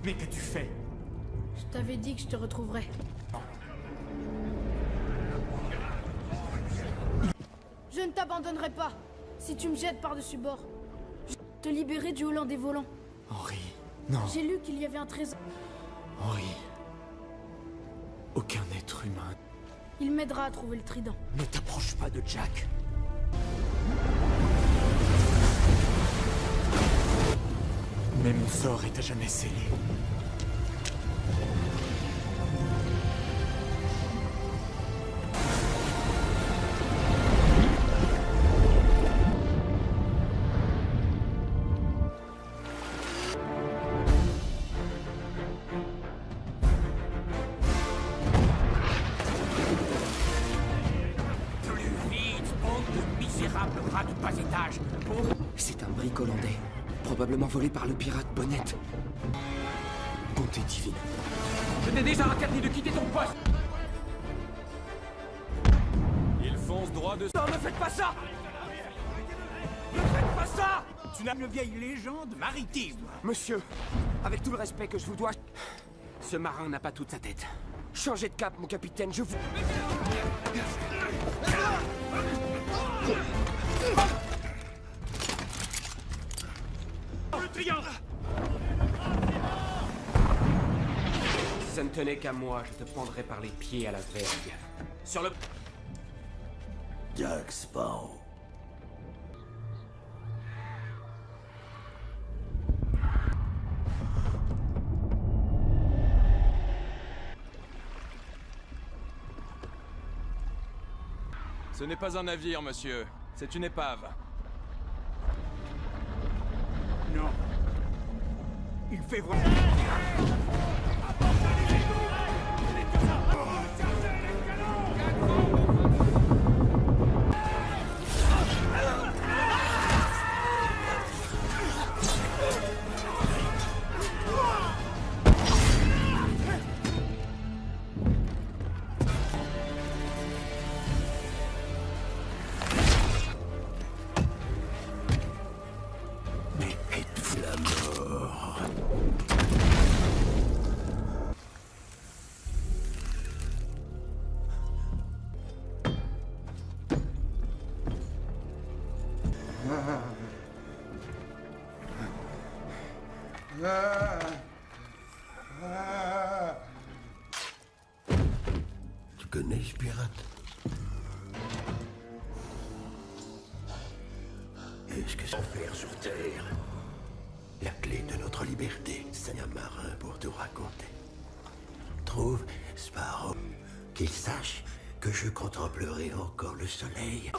Mais qu'as-tu fait? Je t'avais dit que je te retrouverais. Je ne t'abandonnerai pas. Si tu me jettes par-dessus bord, je vais te libérer du Holland des volants. Henri, non. J'ai lu qu'il y avait un trésor. Henri. Aucun être humain. Il m'aidera à trouver le trident. Ne t'approche pas de Jack. Mais mon sort est à jamais scellé. C'est un brick hollandais, probablement volé par le pirate Bonnet. Bonté divine. Je t'ai déjà interdit de quitter ton poste. Il fonce droit de... Non, ne faites pas ça! Ne faites pas ça! Tu n'as une vieille légende maritime. Monsieur, avec tout le respect que je vous dois, ce marin n'a pas toute sa tête. Changez de cap, mon capitaine, je vous... Le triangle! Si ça ne tenait qu'à moi, je te prendrais par les pieds à la vergue. Sur le... Jack Sparrow. Ce n'est pas un navire, monsieur. C'est une épave. Non. Il fait vraiment... Mais êtes-vous la mort? Tu connais ce pirate? Est-ce que c'est faire sur Terre? La clé de notre liberté, c'est un marin pour te raconter. Trouve Sparrow, qu'il sache que je contemplerai encore le soleil.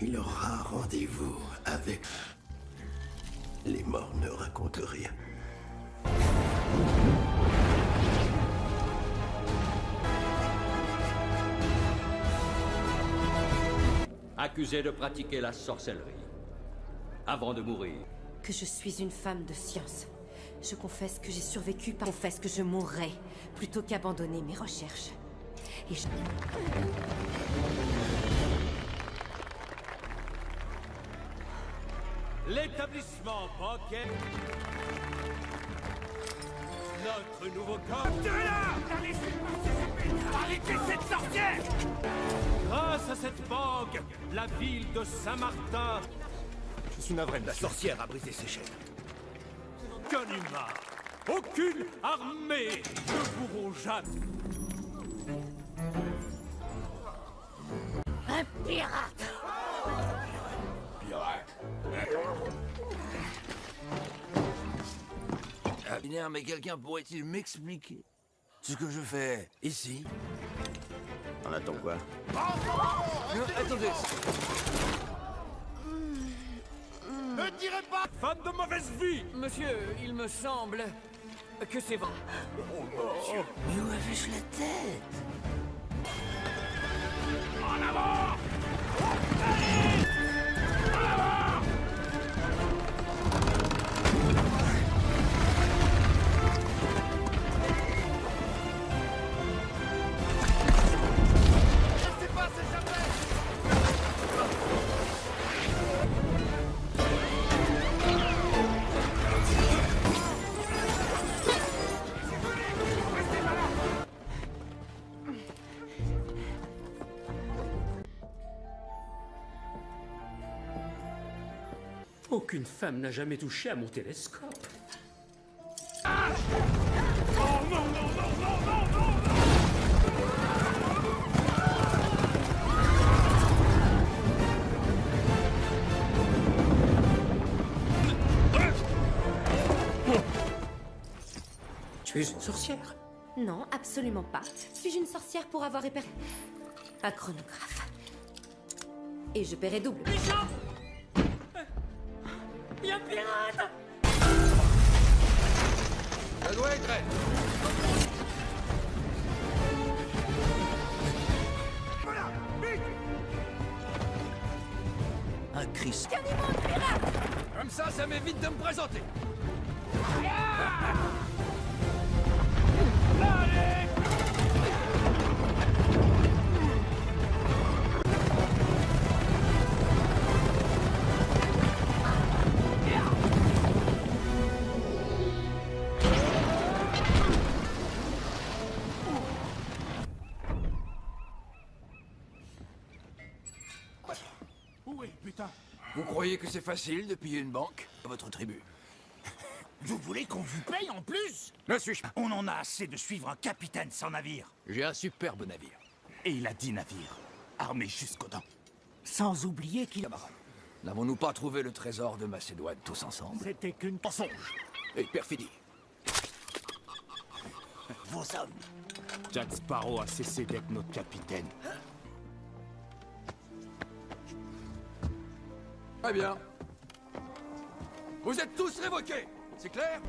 Il aura rendez-vous avec... Les morts ne racontent rien. Accusé de pratiquer la sorcellerie. Avant de mourir. Que je suis une femme de science. Je confesse que j'ai survécu, confesse que je mourrai, plutôt qu'abandonner mes recherches. Et je... L'établissement bancaire... Notre nouveau corps... De là! Arrêtez cette sorcière! Grâce à cette banque, la ville de Saint-Martin... Je suis navré. La sorcière a brisé ses chaînes. Aucun humain, aucune armée ne pourront jamais... Un pirate! Mais quelqu'un pourrait-il m'expliquer ce que je fais ici? On attend quoi? Attendez. Ne tirez pas! Femme de mauvaise vie! Monsieur, il me semble que c'est vrai. Mais où avais-je la tête? En avant! Aucune femme n'a jamais touché à mon télescope. Tu es une sorcière? Non, absolument pas. Suis-je une sorcière pour avoir réparé un chronographe? Et je paierai double. Il y a un pirate! Ça doit être elle. Voilà, vite! Un Christ. Comme ça m'évite de me présenter. Où est, putain? Vous croyez que c'est facile de piller une banque? Votre tribu. Vous voulez qu'on vous paye en plus? Ne suis-je pas? On en a assez de suivre un capitaine sans navire. J'ai un superbe navire. Et il a 10 navires, armés jusqu'aux dents. Sans oublier qu'il... Camarades, n'avons-nous pas trouvé le trésor de Macédoine tous ensemble? C'était qu'une mensonge. Et perfidie. Vos hommes. Jack Sparrow a cessé d'être notre capitaine. Très bien. Vous êtes tous révoqués, c'est clair?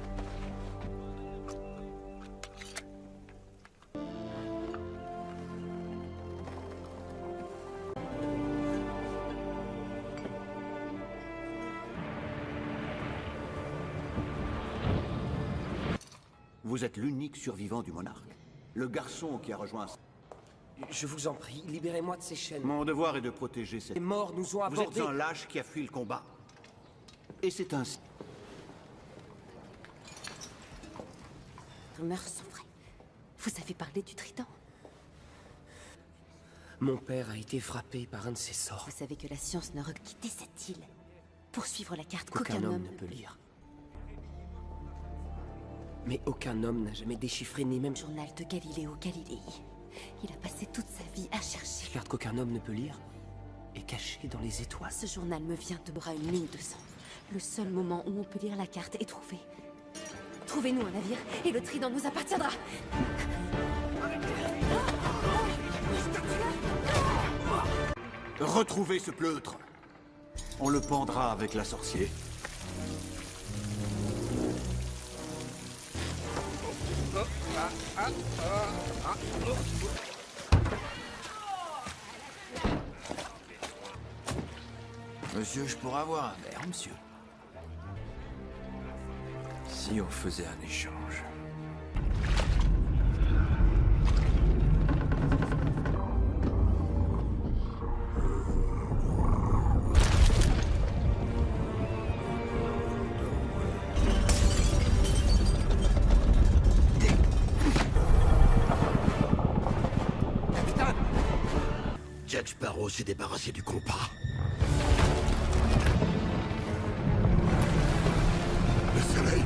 Vous êtes l'unique survivant du monarque. Le garçon qui a rejoint... Je vous en prie, libérez-moi de ces chaînes. Mon devoir est de protéger cette... Les morts nous ont Vous abordés. êtes un lâche qui a fui le combat. Et c'est ainsi... Les rumeurs sont vraies. Vous avez parlé du trident. Mon père a été frappé par un de ces sorts. Vous savez que la science ne quitté cette île pour suivre la carte Qu'aucun homme ne peut lire. Mais aucun homme n'a jamais déchiffré ni même... Journal de Galiléo Galilei. Il a passé toute sa vie à chercher. Carte qu'aucun homme ne peut lire est cachée dans les étoiles. Ce journal me vient de bras une ligne de sang. Le seul moment où on peut lire la carte est trouver. Trouvez-nous un navire et le trident nous appartiendra. Retrouvez ce pleutre. On le pendra avec la sorcière. Monsieur, je pourrais avoir un verre, monsieur. Si on faisait un échange. Jack Sparrow s'est débarrassé du compas. Le soleil.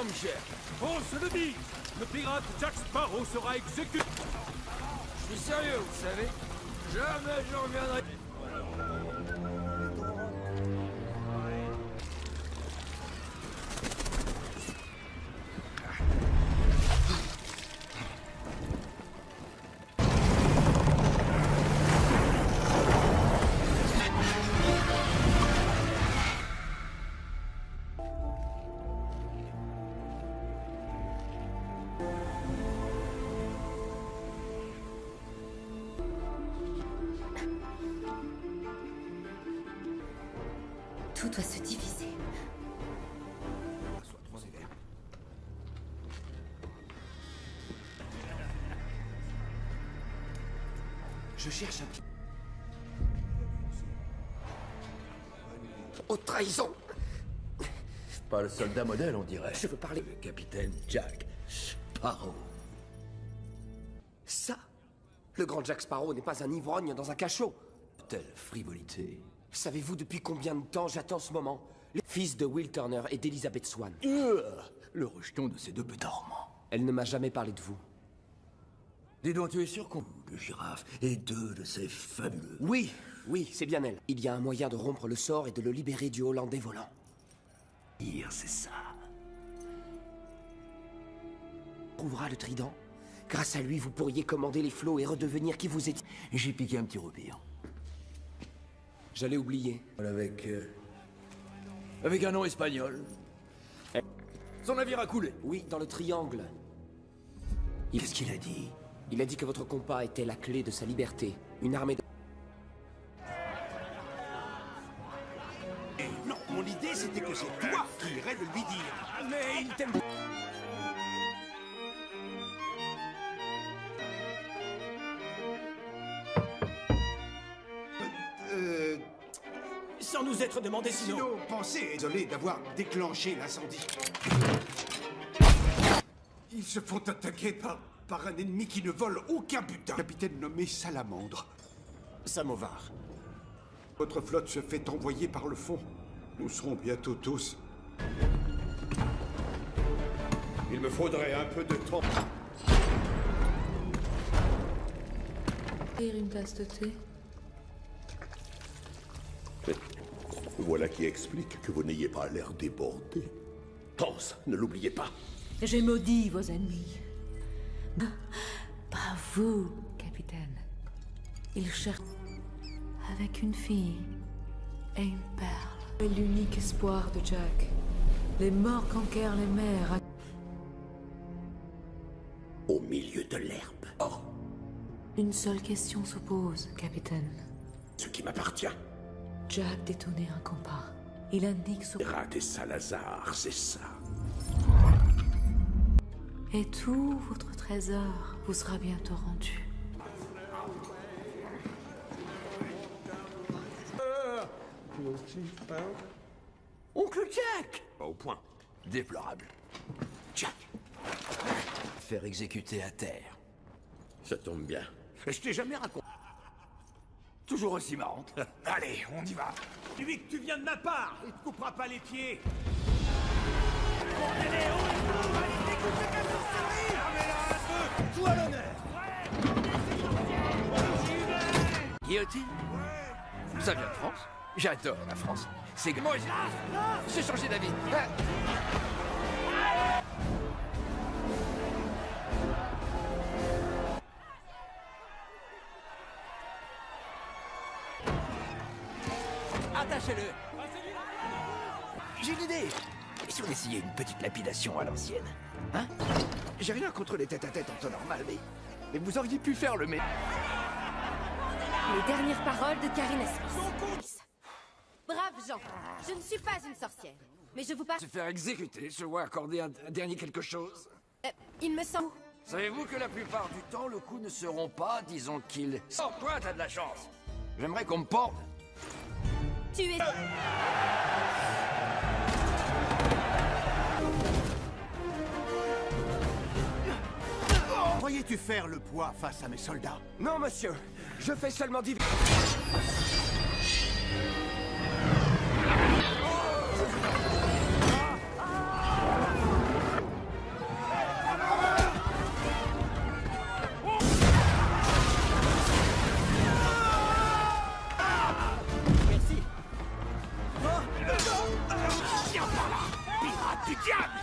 Michel, On se le dit! Le pirate Jack Sparrow sera exécuté! je suis sérieux, vous savez. Jamais je reviendrai. Tout doit se diviser. Soit trop sévère. Je cherche un petit... Haute trahison. Pas le soldat modèle, on dirait. Je veux parler. Le capitaine Jack Sparrow. Ça? Le grand Jack Sparrow n'est pas un ivrogne dans un cachot. Telle frivolité. Savez-vous depuis combien de temps j'attends ce moment? Le fils de Will Turner et d'Elizabeth Swann. Le rejeton de ces deux pétarments. Elle ne m'a jamais parlé de vous. Dis donc, tu es sûr qu'on... de girafe et deux de ces fabuleux... Oui, oui, c'est bien elle. Il y a un moyen de rompre le sort et de le libérer du Hollandais volant. C'est ça. Trouvera le trident. Grâce à lui, vous pourriez commander les flots et redevenir qui vous étiez. J'ai piqué un petit repire. J'allais oublier. Avec un nom espagnol. Son navire a coulé. Oui, dans le triangle. Qu'est-ce qu'il a dit? Il a dit que votre compas était la clé de sa liberté. Une armée de... Non, mon idée c'était que c'est toi qui irais le lui dire. Mais il t'aime... Sans nous être demandé sinon... pensez, désolé d'avoir déclenché l'incendie. Ils se font attaquer par un ennemi qui ne vole aucun butin. Capitaine nommé Salamandre. Samovar. Votre flotte se fait envoyer par le fond. Nous serons bientôt tous. Il me faudrait un peu de temps. Une tasse de thé. Voilà qui explique que vous n'ayez pas l'air débordé. Pense, ne l'oubliez pas. J'ai maudit vos ennemis. Pas vous, capitaine. Ils cherchent avec une fille et une perle. L'unique espoir de Jack. Les morts conquièrent les mers. Au milieu de l'herbe. Or, une seule question se pose, capitaine. ce qui m'appartient. Jack détournait un compas. Il indique ce... Rat et Salazar, c'est ça. Et tout votre trésor vous sera bientôt rendu. Oncle Jack! Pas au point. Déplorable. Jack. Faire exécuter à terre. Ça tombe bien. Je t'ai jamais raconté. Toujours aussi marrante. Allez, on y va. Lui que tu viens de ma part, il te coupera pas les pieds. Toi l'honneur. Guillotine? Ça vient de France? J'adore la France. C'est que moi, j'ai changé d'avis. Attachez-le. J'ai une idée. Et si on essayait une petite lapidation à l'ancienne? Hein? J'ai rien contre les tête-à-tête en temps normal, mais vous auriez pu faire le mec. Les dernières paroles de Karina Smith. Braves gens, je ne suis pas une sorcière, mais je vous parle... Se faire exécuter, je vois accorder un dernier quelque chose. il me semble... Savez-vous que la plupart du temps, le coup ne seront pas, disons qu'ils... Oh, toi, t'as de la chance. J'aimerais qu'on me pende. Tu es... Croyais-tu faire le poids face à mes soldats? Non, monsieur. Je fais seulement divers... Merci. Viens par là, pirate du diable!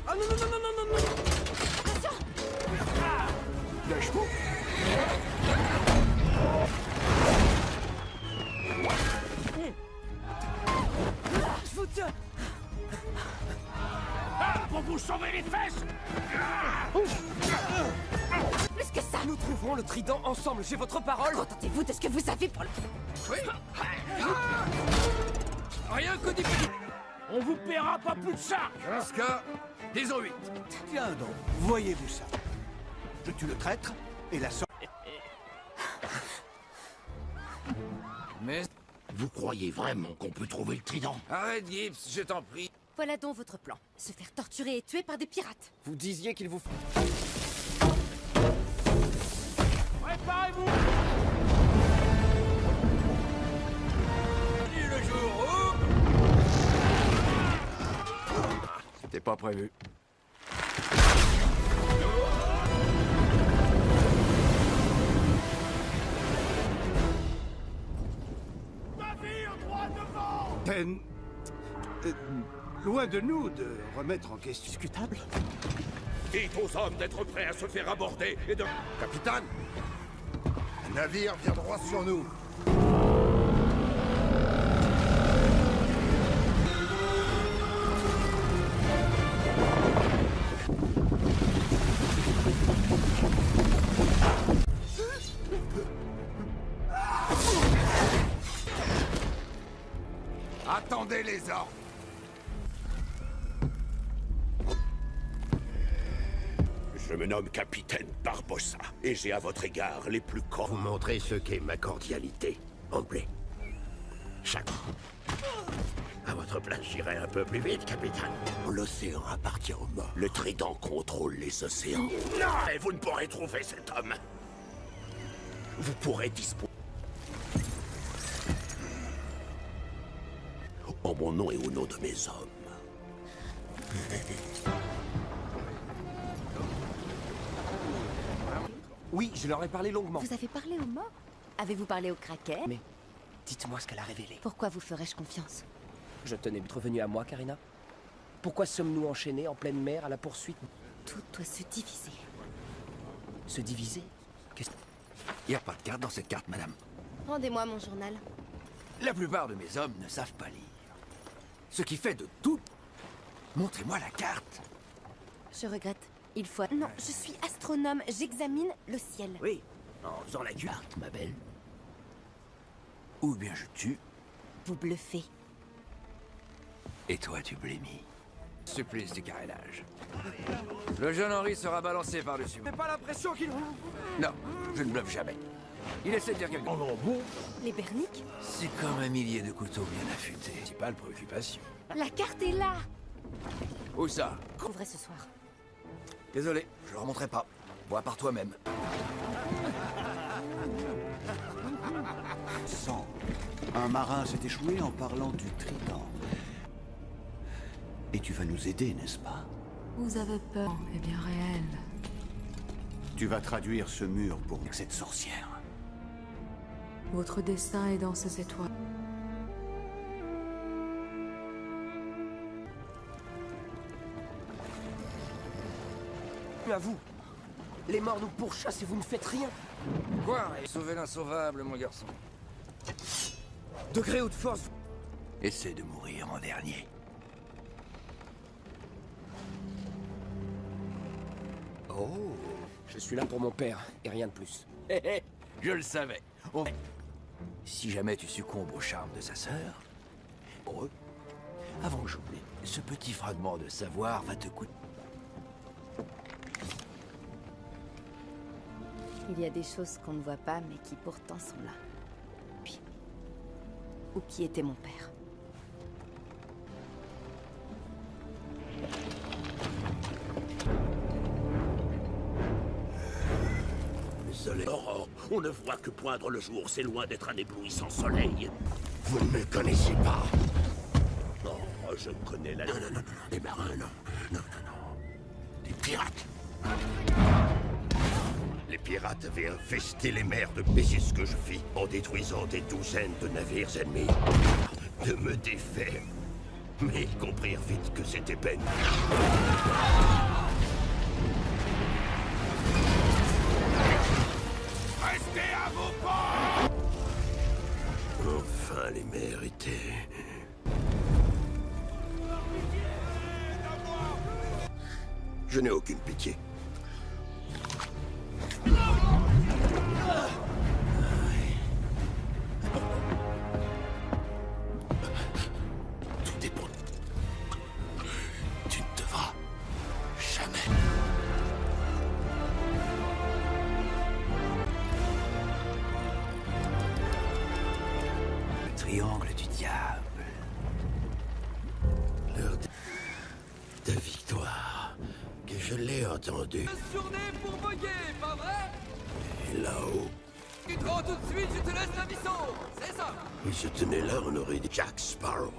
Ah non, non, non, non, non, non, non. Lâche-moi. Je vous tiens. Pour vous sauver les fesses! Plus que ça! Nous trouverons le trident ensemble, j'ai votre parole. Contentez-vous de ce que vous avez pour le... Oui. Rien que des petits... On vous paiera pas plus de ça! Dans ce cas, disons 8. Tiens donc, voyez-vous ça? Je tue le traître et la sorte. Mais Vous croyez vraiment qu'on peut trouver le trident? Arrête, Gibbs, je t'en prie. Voilà donc votre plan. Se faire torturer et tuer par des pirates. Vous disiez qu'il vous... Préparez-vous! Le jour où... C'était pas prévu. Ten... loin de nous de remettre en question... Discutable? Dites aux hommes d'être prêts à se faire aborder et de... Capitaine! Un navire vient droit sur nous. Attendez les ordres. Je me nomme capitaine Barbossa, et j'ai à votre égard les plus corps. Vous montrez ce qu'est ma cordialité, anglais. Chaque... À votre place, j'irai un peu plus vite, capitaine. L'océan appartient aux morts. Le trident contrôle les océans. Non! Et vous ne pourrez trouver cet homme. Vous pourrez disposer... En mon nom et au nom de mes hommes. Oui, je leur ai parlé longuement. Vous avez parlé aux morts? Avez-vous parlé au Kraken? Mais dites-moi ce qu'elle a révélé. Pourquoi vous ferais-je confiance? Je tenais être revenu à moi, Karina. Pourquoi sommes-nous enchaînés en pleine mer à la poursuite? Tout doit se diviser. Se diviser? Qu'est-ce... Il n'y a pas de carte dans cette carte, madame. Rendez-moi mon journal. La plupart de mes hommes ne savent pas lire. Ce qui fait de tout... Montrez-moi la carte. Je regrette. Il faut... Non, je suis astronome. J'examine le ciel. Oui, en faisant la carte, ma belle. Ou bien je tue, Vous bluffez. et toi tu blémis. Supplice du carénage. Le jeune Henri sera balancé par-dessus. J'ai pas l'impression qu'il... Non, je ne bluffe jamais. Il essaie de dire quelque chose. Les Berniques? C'est comme un millier de couteaux bien affûtés. C'est pas la préoccupation. La carte est là. Où ça? Ouvrez ce soir. Désolé, je le remonterai pas. Vois par toi-même. Sang. Un marin s'est échoué en parlant du trident. Et tu vas nous aider, n'est-ce pas? Vous avez peur, est bien réel. Tu vas traduire ce mur pour cette sorcière. Votre destin est dans ces étoiles. À vous. Les morts nous pourchassent et vous ne faites rien. Quoi? Sauver l'insauvable, mon garçon. Degré ou de force? Essaie de mourir en dernier. Oh. Je suis là pour mon père, et rien de plus. Hé hé, je le savais. Si jamais tu succombes au charme de sa sœur, heureux, avant que j'oublie, ce petit fragment de savoir va te coûter. Il y a des choses qu'on ne voit pas, mais qui pourtant sont là. Puis... Ou qui était mon père. Désolé. Aurore, on ne voit que poindre le jour, c'est loin d'être un éblouissant soleil. Vous ne me connaissez pas. Oh, je connais la... Non, non, non, non, des marins, non. Non, non, non. Des pirates. Les pirates avaient infesté les mers de... Et c'est ce que je fis, en détruisant des douzaines de navires ennemis. De me défaire. Mais ils comprirent vite que c'était peine. Restez à vos ports! Enfin, les mers étaient... Je n'ai aucune pitié. Tout dépend. Tu ne devras jamais. triangle du diable. L'heure de victoire, que je l'ai entendu. Journée pour voguer, pas vrai? Et là-haut, Tu te rends tout de suite, je te laisse la mission. C'est ça. il se tenait là, on aurait dit Jack Sparrow.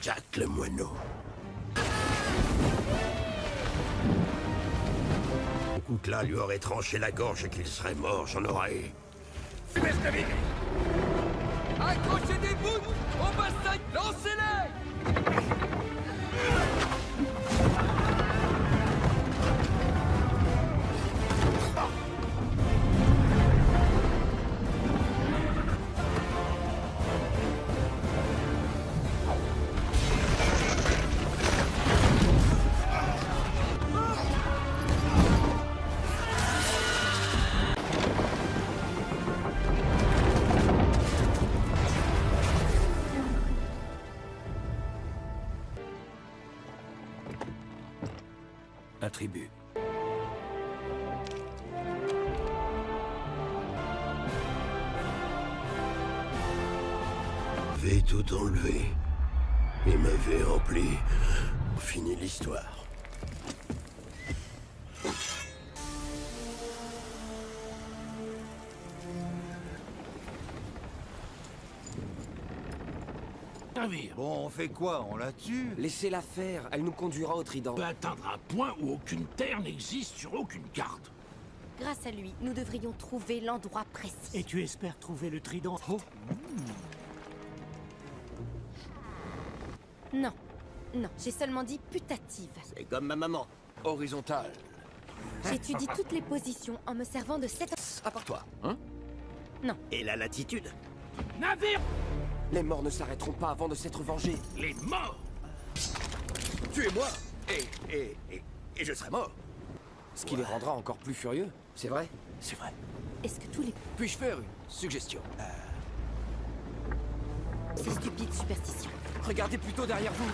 Jack le moineau. Beaucoup que là lui aurait tranché la gorge et qu'il serait mort, j'en aurais. Accrochez des bouts au bassin, lancez-les. Attribut. Vais tout enlever. Et m'avait rempli. Fini l'histoire. Bon, on fait quoi? On la tue? Laissez-la faire, elle nous conduira au Trident. On peut atteindre un point où aucune terre n'existe sur aucune carte. Grâce à lui, nous devrions trouver l'endroit précis. Et tu espères trouver le trident? Non. Non, j'ai seulement dit putative. C'est comme ma maman. Horizontale. J'étudie toutes les positions en me servant de cette... À part toi, hein? Non. Et la latitude? Navire! Les morts ne s'arrêteront pas avant de s'être vengés. Les morts! Tuez-moi et je serai mort. Ce qui les rendra encore plus furieux, c'est vrai? C'est vrai. Est-ce que tous les... Puis-je faire une suggestion? Ces stupides superstitions. Regardez plutôt derrière vous.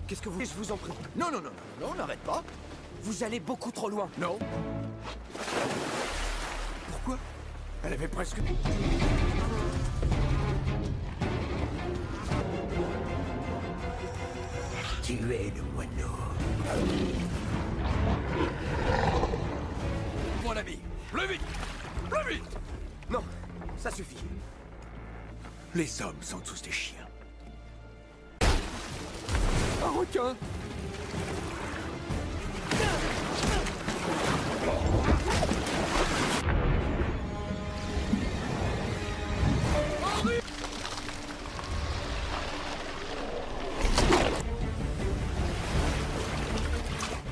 Qu'est-ce que vous... Je vous en prie. Non, non, non, non, non, n'arrête pas. Vous allez beaucoup trop loin. Non. Pourquoi? Elle avait presque... Tu es le moineau. Mon ami, plus vite! Plus vite! Non, ça suffit. Les hommes sont tous des chiens. Un requin!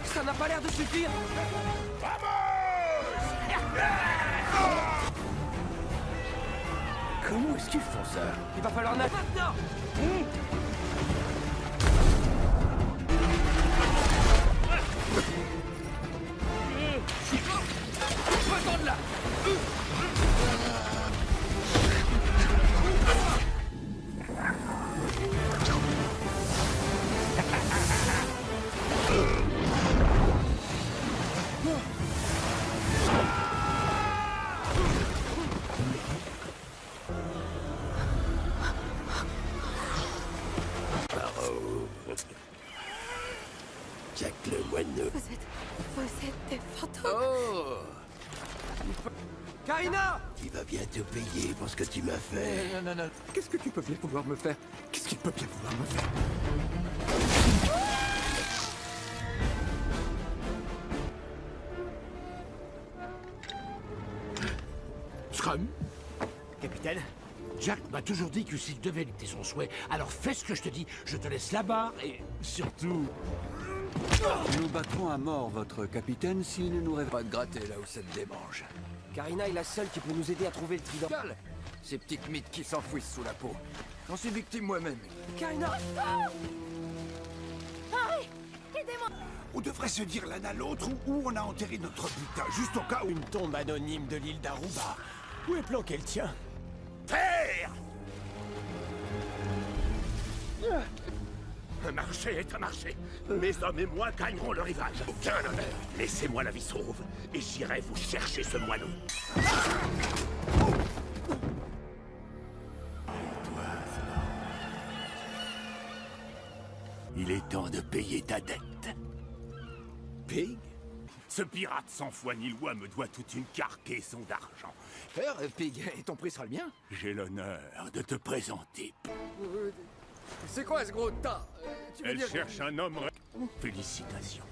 Ça n'a pas l'air de suffire. Comment est-ce qu'ils font ça? Il va falloir nager maintenant. Va-t'en de là! Jack le moineau. Vous êtes des fantômes. Oh! Karina! Il va bientôt payer pour ce que tu m'as fait. Non, non, non. Qu'est-ce que tu peux bien vouloir me faire? Qu'est-ce qu'il peut bien vouloir me faire? Scrum, Capitaine? Jack m'a toujours dit que s'il devait lutter son souhait, alors fais ce que je te dis, je te laisse là-bas et surtout... Nous battrons à mort votre capitaine s'il ne nous réveille Pas de gratter là où ça te démange. Karina est la seule qui peut nous aider à trouver le trident. Calme. Ces petites mythes qui s'enfouissent sous la peau. J'en suis victime moi-même. Karina! Aidez-moi! On devrait se dire l'un à l'autre où on a enterré notre butin, juste au cas où... Une tombe anonyme de l'île d'Aruba. Où est planqué le tien? Terre! Un marché est un marché. Mes hommes et moi gagnerons le rivage. Aucun honneur. Laissez-moi la vie sauve et j'irai vous chercher ce moineau. Il est temps de payer ta dette. Pig? Ce pirate sans foi ni loi me doit toute une cargaison d'argent. Faire, Pig, et ton prix sera le mien? J'ai l'honneur de te présenter. C'est quoi ce gros tas? Elle cherche un homme... Félicitations.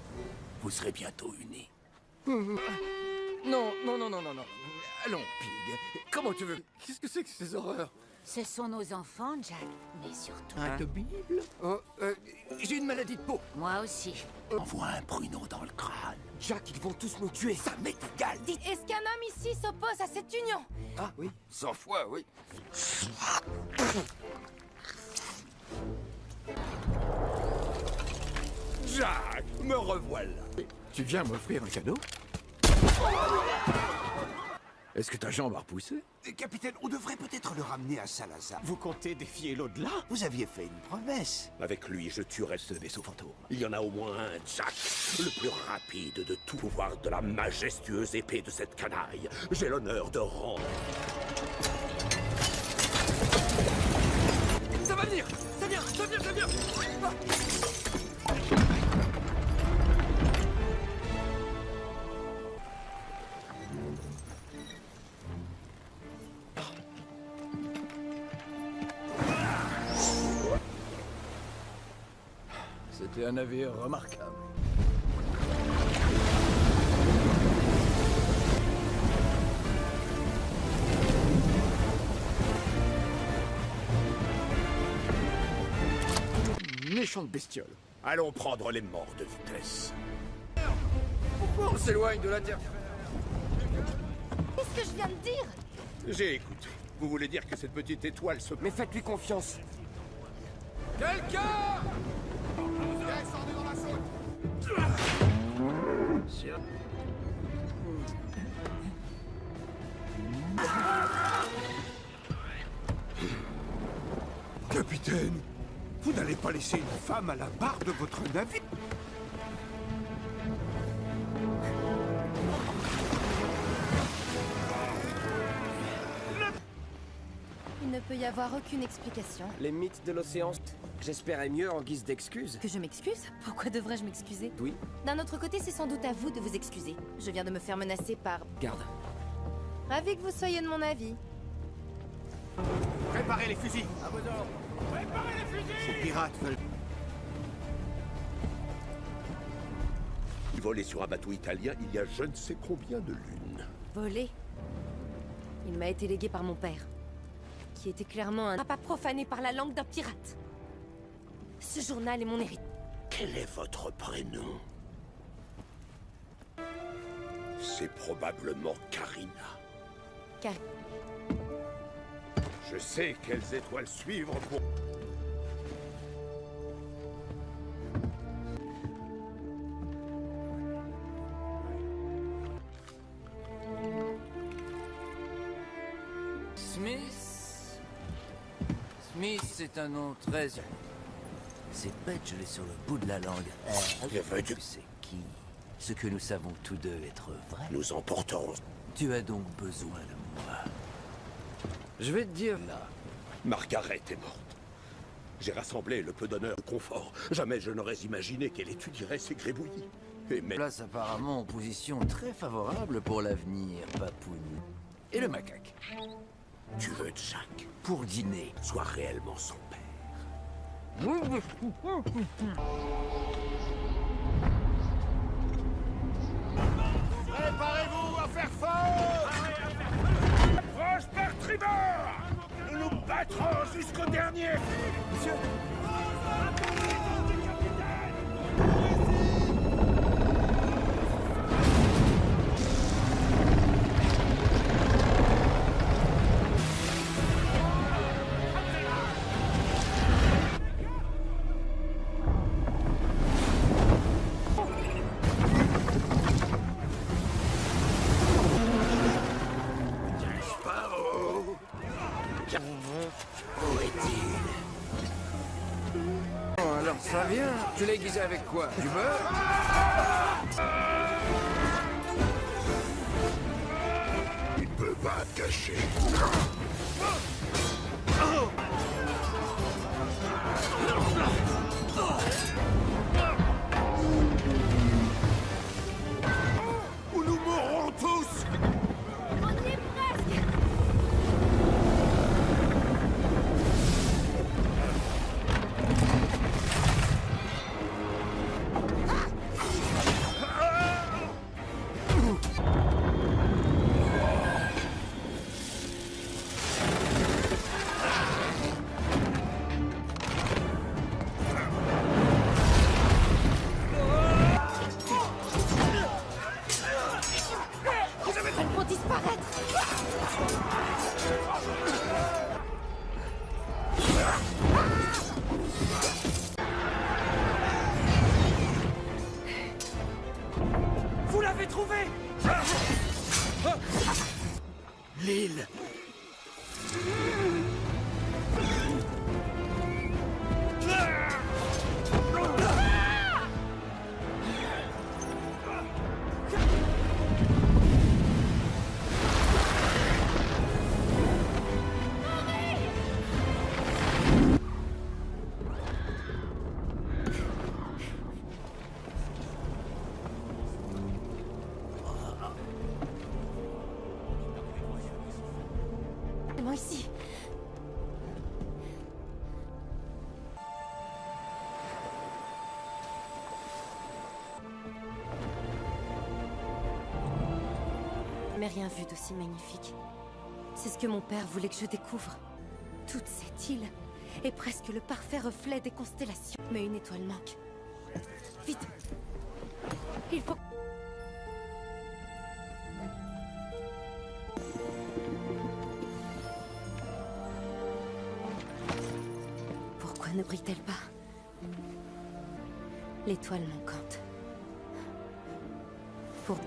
Vous serez bientôt unis. Non. Allons, Pig. Comment tu veux? Qu'est-ce que c'est que ces horreurs? Ce sont nos enfants, Jack. Mais surtout... Un Bible? Oh, j'ai une maladie de peau. Moi aussi. Envoie un pruneau dans le crâne. Jack, ils vont tous nous tuer. Ça m'est égal. Dites, est-ce qu'un homme ici s'oppose à cette union? Ah oui, 100 fois, oui. Jack, me revoilà. Tu viens m'offrir un cadeau? Est-ce que ta jambe a repoussé? Capitaine, on devrait peut-être le ramener à Salazar. Vous comptez défier l'au-delà? Vous aviez fait une promesse. Avec lui, je tuerai ce vaisseau fantôme. Il y en a au moins un, Jack. Le plus rapide de tout pouvoir de la majestueuse épée de cette canaille. J'ai l'honneur de rendre... Ça va venir! Ça vient! Ah. C'était un navire remarquable. Méchante bestiole. Allons prendre les morts de vitesse. Pourquoi on s'éloigne de la Terre? Qu'est-ce que je viens de dire? J'ai écouté. Vous voulez dire que cette petite étoile se... Mais faites-lui confiance. Quelqu'un! Descendez dans la zone. Capitaine, vous n'allez pas laisser une femme à la barre de votre navire? Il ne peut y avoir aucune explication. Les mythes de l'océan, j'espérais mieux en guise d'excuse. Que je m'excuse? Pourquoi devrais-je m'excuser? Oui. D'un autre côté, c'est sans doute à vous de vous excuser. Je viens de me faire menacer par... Garde. Ravi que vous soyez de mon avis. Préparez les fusils. À vos ordres. Préparez les fusils. Ces pirates veulent... Voler sur un bateau italien il y a je ne sais combien de lunes. Volé. Il m'a été légué par mon père, qui était clairement un papa profané par la langue d'un pirate. Ce journal est mon héritier. Quel est votre prénom? C'est probablement Karina. Je sais quelles étoiles suivre pour... Smith, c'est un nom très... C'est bête, je l'ai sur le bout de la langue. C'est qui? Ce que nous savons tous deux être vrai. Nous emporterons. Tu as donc besoin de moi. Je vais te dire là. Margaret est morte. J'ai rassemblé le peu d'honneur et de confort. Jamais je n'aurais imaginé qu'elle étudierait ces grébouillis. Et mais... Place apparemment en position très favorable pour l'avenir, Papoune. Et le macaque? Tu veux Jack? Pour dîner. Sois réellement son père. Préparez-vous à faire fort! Approche par tribord! Nous nous battrons jusqu'au dernier! Monsieur! Où est-il? Alors ça vient. Tu l'as aiguisé avec quoi? Du beurre? Il ne peut pas te cacher. Ou nous mourrons tous! On y est presque! Elles vont disparaître! Vous l'avez trouvé! L'île. C'est moi ici. Mais rien vu d'aussi magnifique. C'est ce que mon père voulait que je découvre. Toute cette île est presque le parfait reflet des constellations. Mais une étoile manque. Vite! Il faut... Pourquoi ne brille-t-elle pas? L'étoile manquante. Pour...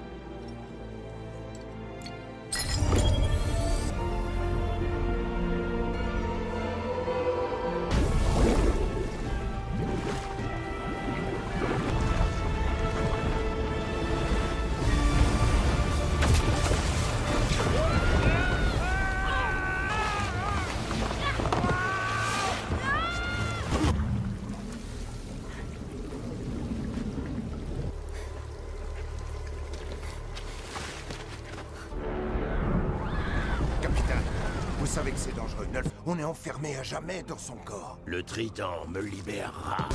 Vous savez que c'est dangereux. On est enfermé à jamais dans son corps. Le trident me libérera.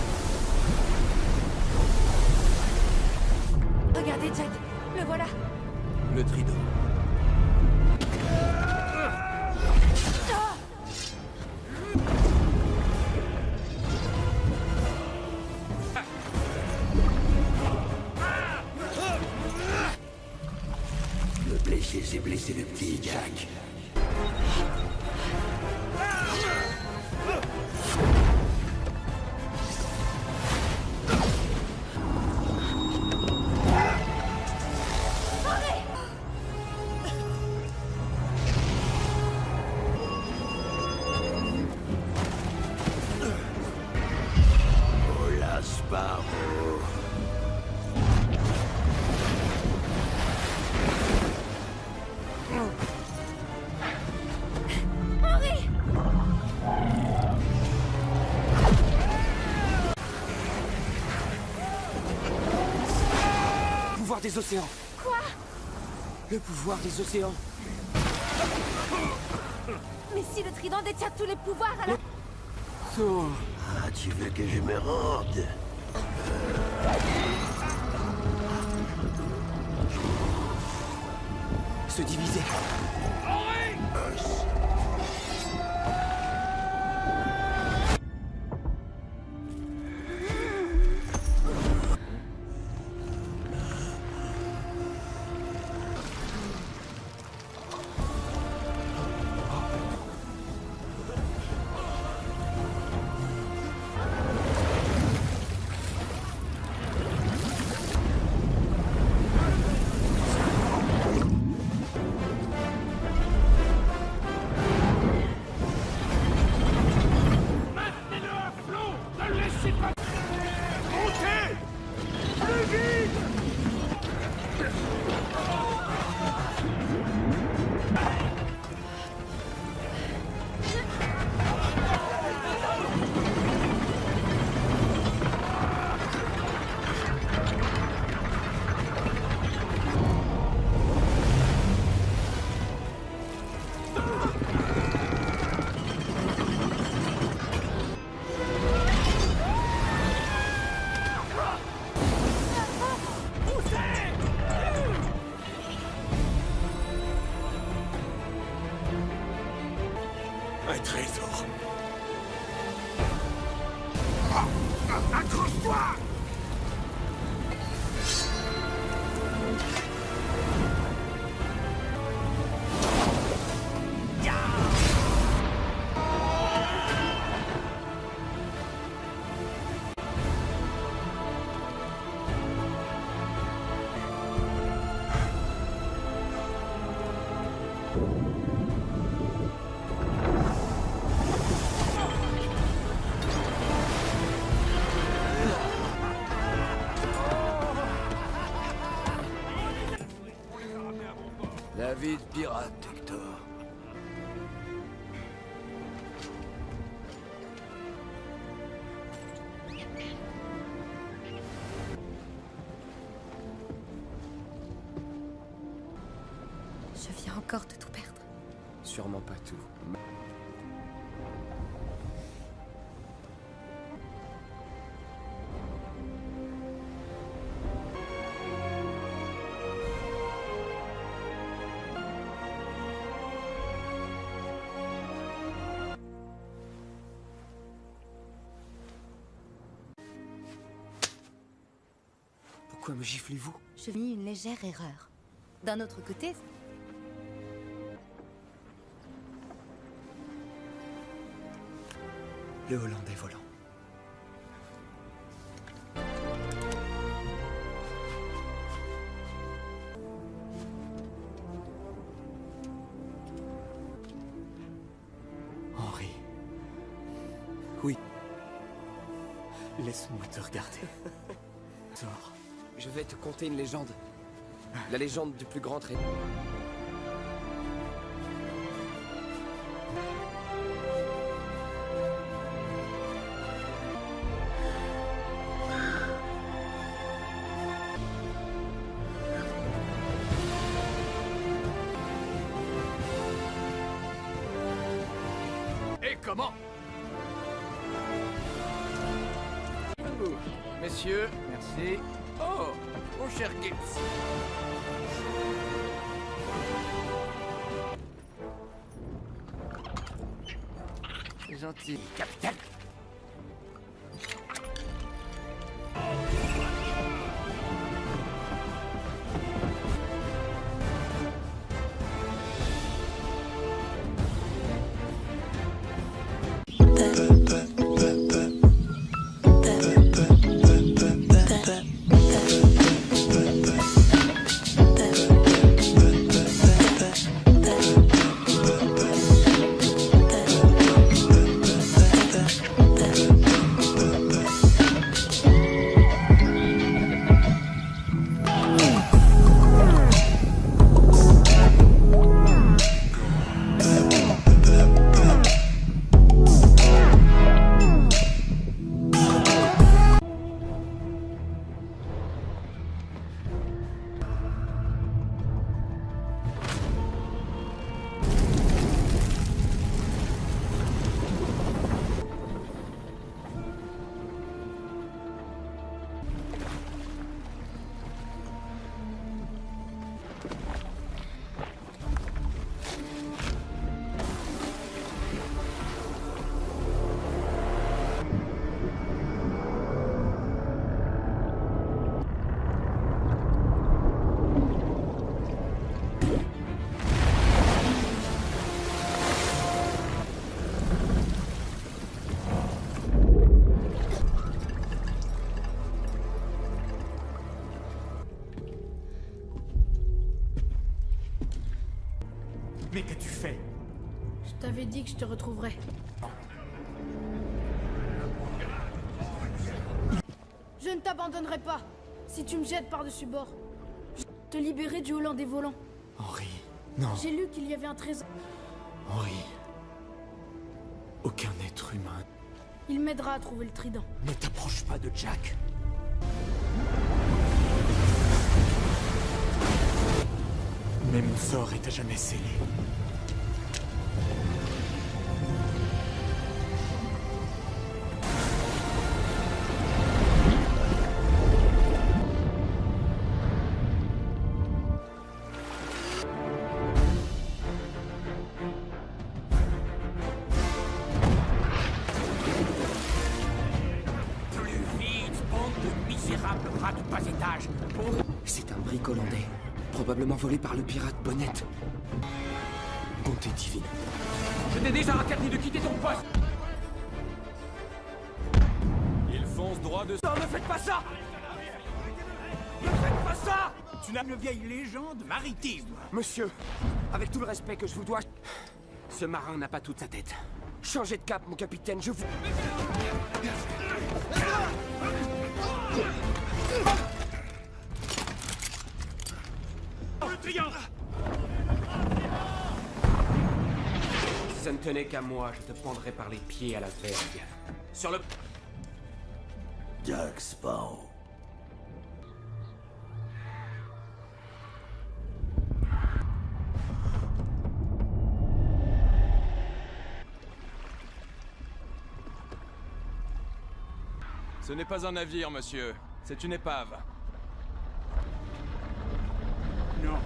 Regardez, Jack. Le voilà. Le trident. Le blessé s'est blessé le petit Jack. Hola, Sparrow. Henri! Pouvoir des océans. Quoi? Le pouvoir des océans. Mais si le trident détient tous les pouvoirs, alors... Ah, tu veux que je me rende? Se diviser. Plus vite! Un trésor. Accroche-toi! La vie de pirate, Hector. Je viens encore de tout perdre. Sûrement pas tout. Pourquoi me giflez-vous? Je mis une légère erreur. D'un autre côté... Le Hollandais volant. Henri. Oui. Laisse-moi te regarder. Sors. Je vais te conter une légende. La légende du plus grand trait. Et comment? Messieurs, merci. Oh, mon cher Gibbs. C'est gentil. Capitaine. Mais qu'as-tu fait? Je t'avais dit que je te retrouverais. Je ne t'abandonnerai pas. Si tu me jettes par-dessus bord, je vais te libérer du Holland des volants. Henri, non. J'ai lu qu'il y avait un trésor. Henri. Aucun être humain. Il m'aidera à trouver le trident. Ne t'approche pas de Jack. Mais mon sort est à jamais scellé. C'est un brick hollandais, probablement volé par le pirate Bonnet. Bonté divine. Je t'ai déjà interdit de quitter ton poste. Il fonce droit de... Non, ne faites pas ça! Ne faites pas ça! Tu n'as une vieille légende maritime. Monsieur, avec tout le respect que je vous dois, ce marin n'a pas toute sa tête. Changez de cap, mon capitaine, je vous... Le triomphe! Si ça ne tenait qu'à moi, je te pendrais par les pieds à la vergue. Sur le... Jack Sparrow. Ce n'est pas un navire, monsieur. C'est une épave. Non.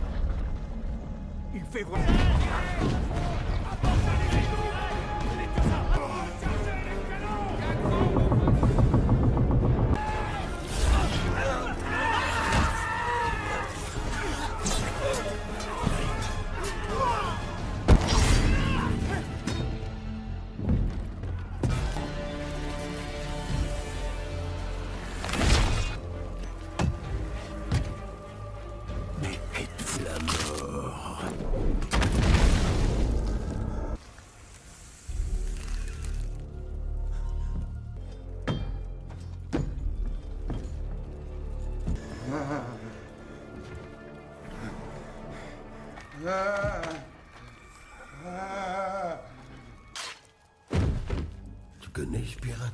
Il fait voir. Tu connais ce pirate?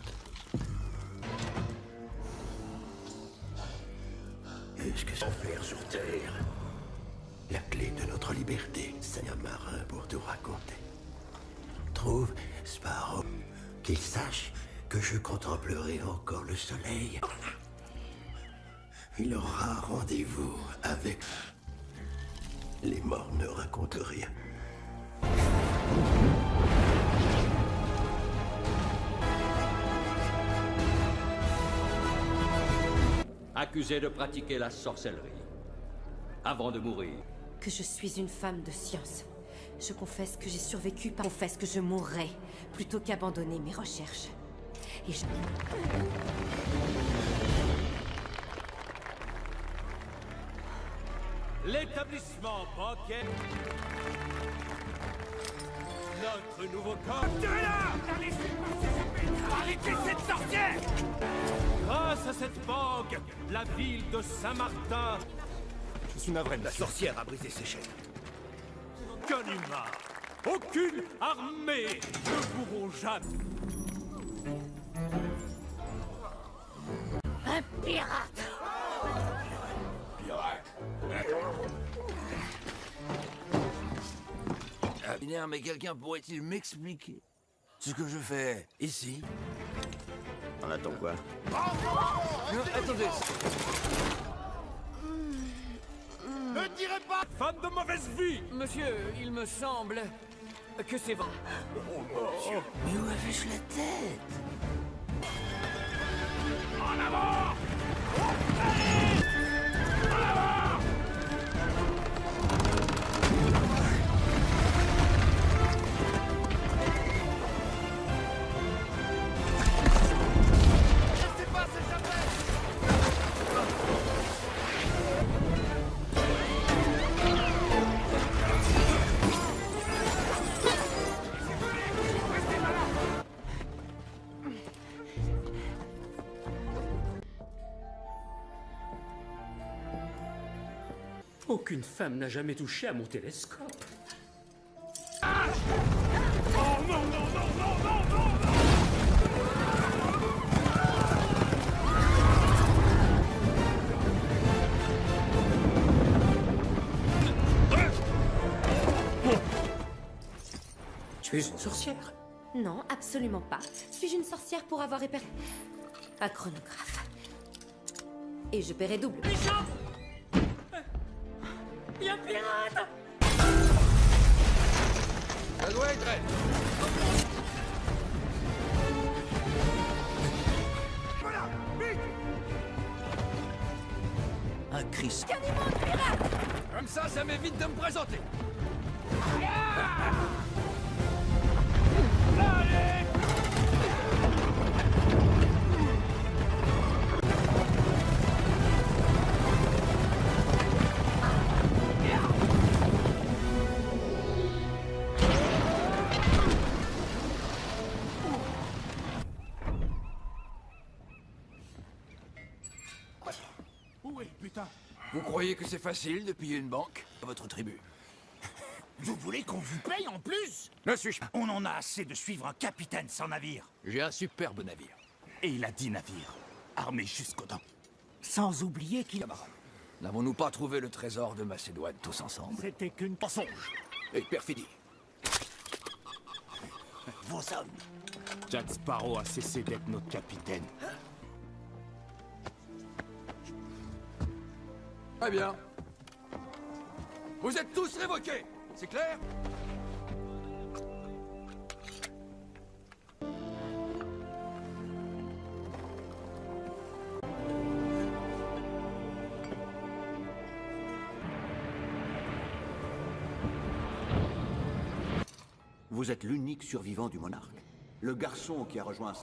Est-ce que c'est enfer sur Terre? La clé de notre liberté, c'est un marin pour te raconter. Trouve Sparrow, qu'il sache que je contemplerai encore le soleil. Il aura rendez-vous avec... Les morts ne racontent rien. Accusé de pratiquer la sorcellerie. Avant de mourir. Que je suis une femme de science. Je confesse que j'ai survécu, confesse que je mourrai, plutôt qu'abandonner mes recherches. Et je... L'établissement bancaire... Notre nouveau corps... Arrêtez cette sorcière! Grâce à cette banque, la ville de Saint-Martin... Je suis navré, La sorcière a brisé ses chaînes. Aucun humain, aucune armée ne pourront jamais... Un pirate! Mais quelqu'un pourrait-il m'expliquer ce que je fais ici? On attend quoi? Attendez. Ne tirez pas! Femme de mauvaise vie! Monsieur, il me semble que c'est vrai. Mais où avais-je la tête? En avant! Aucune femme n'a jamais touché à mon télescope. Oh non, non, non, non, non, non, non! Tu es une sorcière? Non, absolument pas. Suis-je une sorcière pour avoir éperdu un chronographe? Et je paierai double. Il y a un pirate! Ça doit être elle. Voilà, vite! Un Christ. Comme ça m'évite de me présenter. Allez! Où est le putain? Vous croyez que c'est facile de piller une banque à votre tribu? Vous voulez qu'on vous paye en plus? Ne suis-je pas? On en a assez de suivre un capitaine sans navire. J'ai un superbe navire. Et il a 10 navires, armés jusqu'aux dents. Sans oublier qu'il... Camarades, n'avons-nous pas trouvé le trésor de Macédoine tous ensemble? C'était qu'une mensonge. Et perfidie. Vos hommes. Jack Sparrow a cessé d'être notre capitaine. Très bien. Vous êtes tous révoqués, c'est clair? Vous êtes l'unique survivant du monarque. Le garçon qui a rejoint...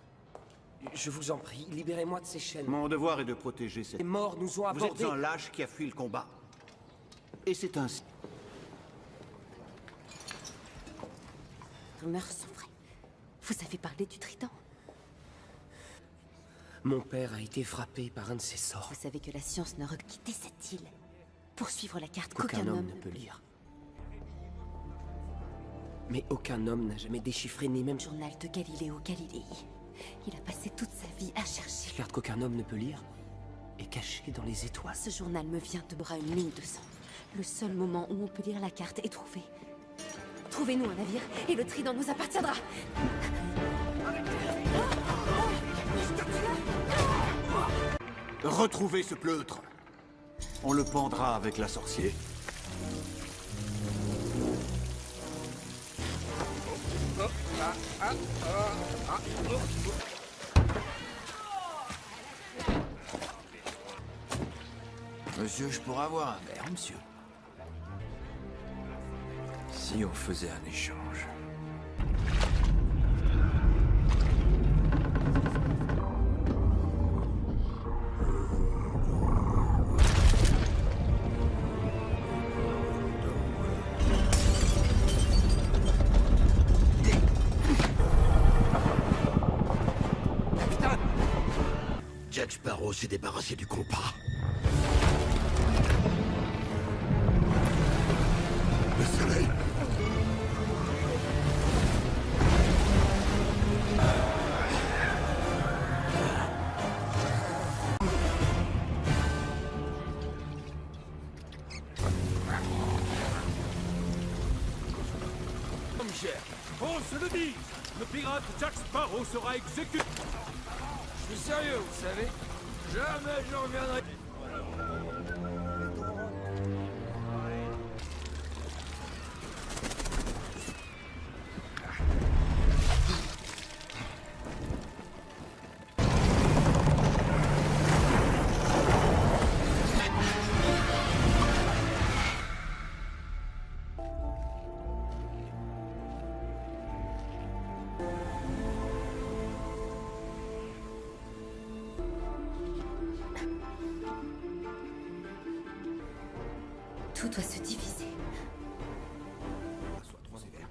Je vous en prie, libérez-moi de ces chaînes. Mon devoir est de protéger cette... Les morts nous ont Vous abordés. êtes un lâche qui a fui le combat. Et c'est ainsi. Rumeurs sont vraies. Vous avez parlé du trident. Mon père a été frappé par un de ses sorts. Vous savez que la science ne quitter cette île pour suivre la carte Qu'aucun homme ne peut lire. Mais aucun homme n'a jamais déchiffré ni même... Journal de Galiléo Galilei. Il a passé toute sa vie à chercher. La carte qu'aucun homme ne peut lire est cachée dans les étoiles. Ce journal me vient de bras une ligne de sang. Le seul moment où on peut lire la carte est trouver. Trouvez-nous un navire et le trident nous appartiendra. Retrouvez ce pleutre. On le pendra avec la sorcière. Monsieur, je pourrais avoir un verre, monsieur. Si on faisait un échange. Capitaine! Jack Sparrow s'est débarrassé du compas. Le soleil! Michel, On se le dit! Le pirate Jack Sparrow sera exécuté! je suis sérieux, vous savez. Jamais je reviendrai. Tout doit se diviser. Sois trop sévère.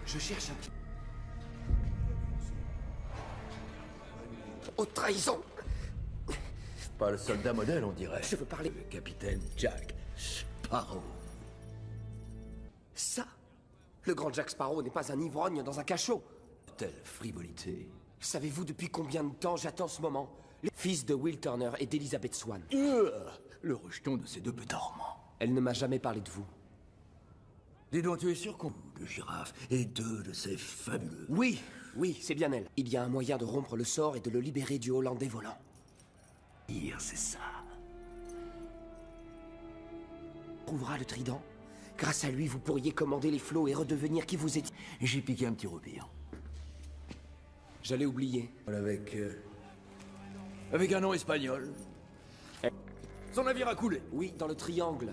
Je cherche un petit... haute trahison. Pas le soldat modèle, on dirait. Je veux parler... Le capitaine Jack Sparrow. Ça, le grand Jack Sparrow n'est pas un ivrogne dans un cachot. Telle frivolité. Savez-vous depuis combien de temps j'attends ce moment? Les fils de Will Turner et d'Elizabeth Swann. Le rejeton de ces deux pétarments. Elle ne m'a jamais parlé de vous. Dis donc, tu es sûr qu'on... de girafe et deux de ces fabuleux... Oui, c'est bien elle. Il y a un moyen de rompre le sort et de le libérer du Hollandais volant. C'est ça. Trouvera le trident. Grâce à lui, vous pourriez commander les flots et redevenir qui vous étiez. J'ai piqué un petit roupillon. J'allais oublier. Avec un nom espagnol. Son navire a coulé. Oui, dans le triangle.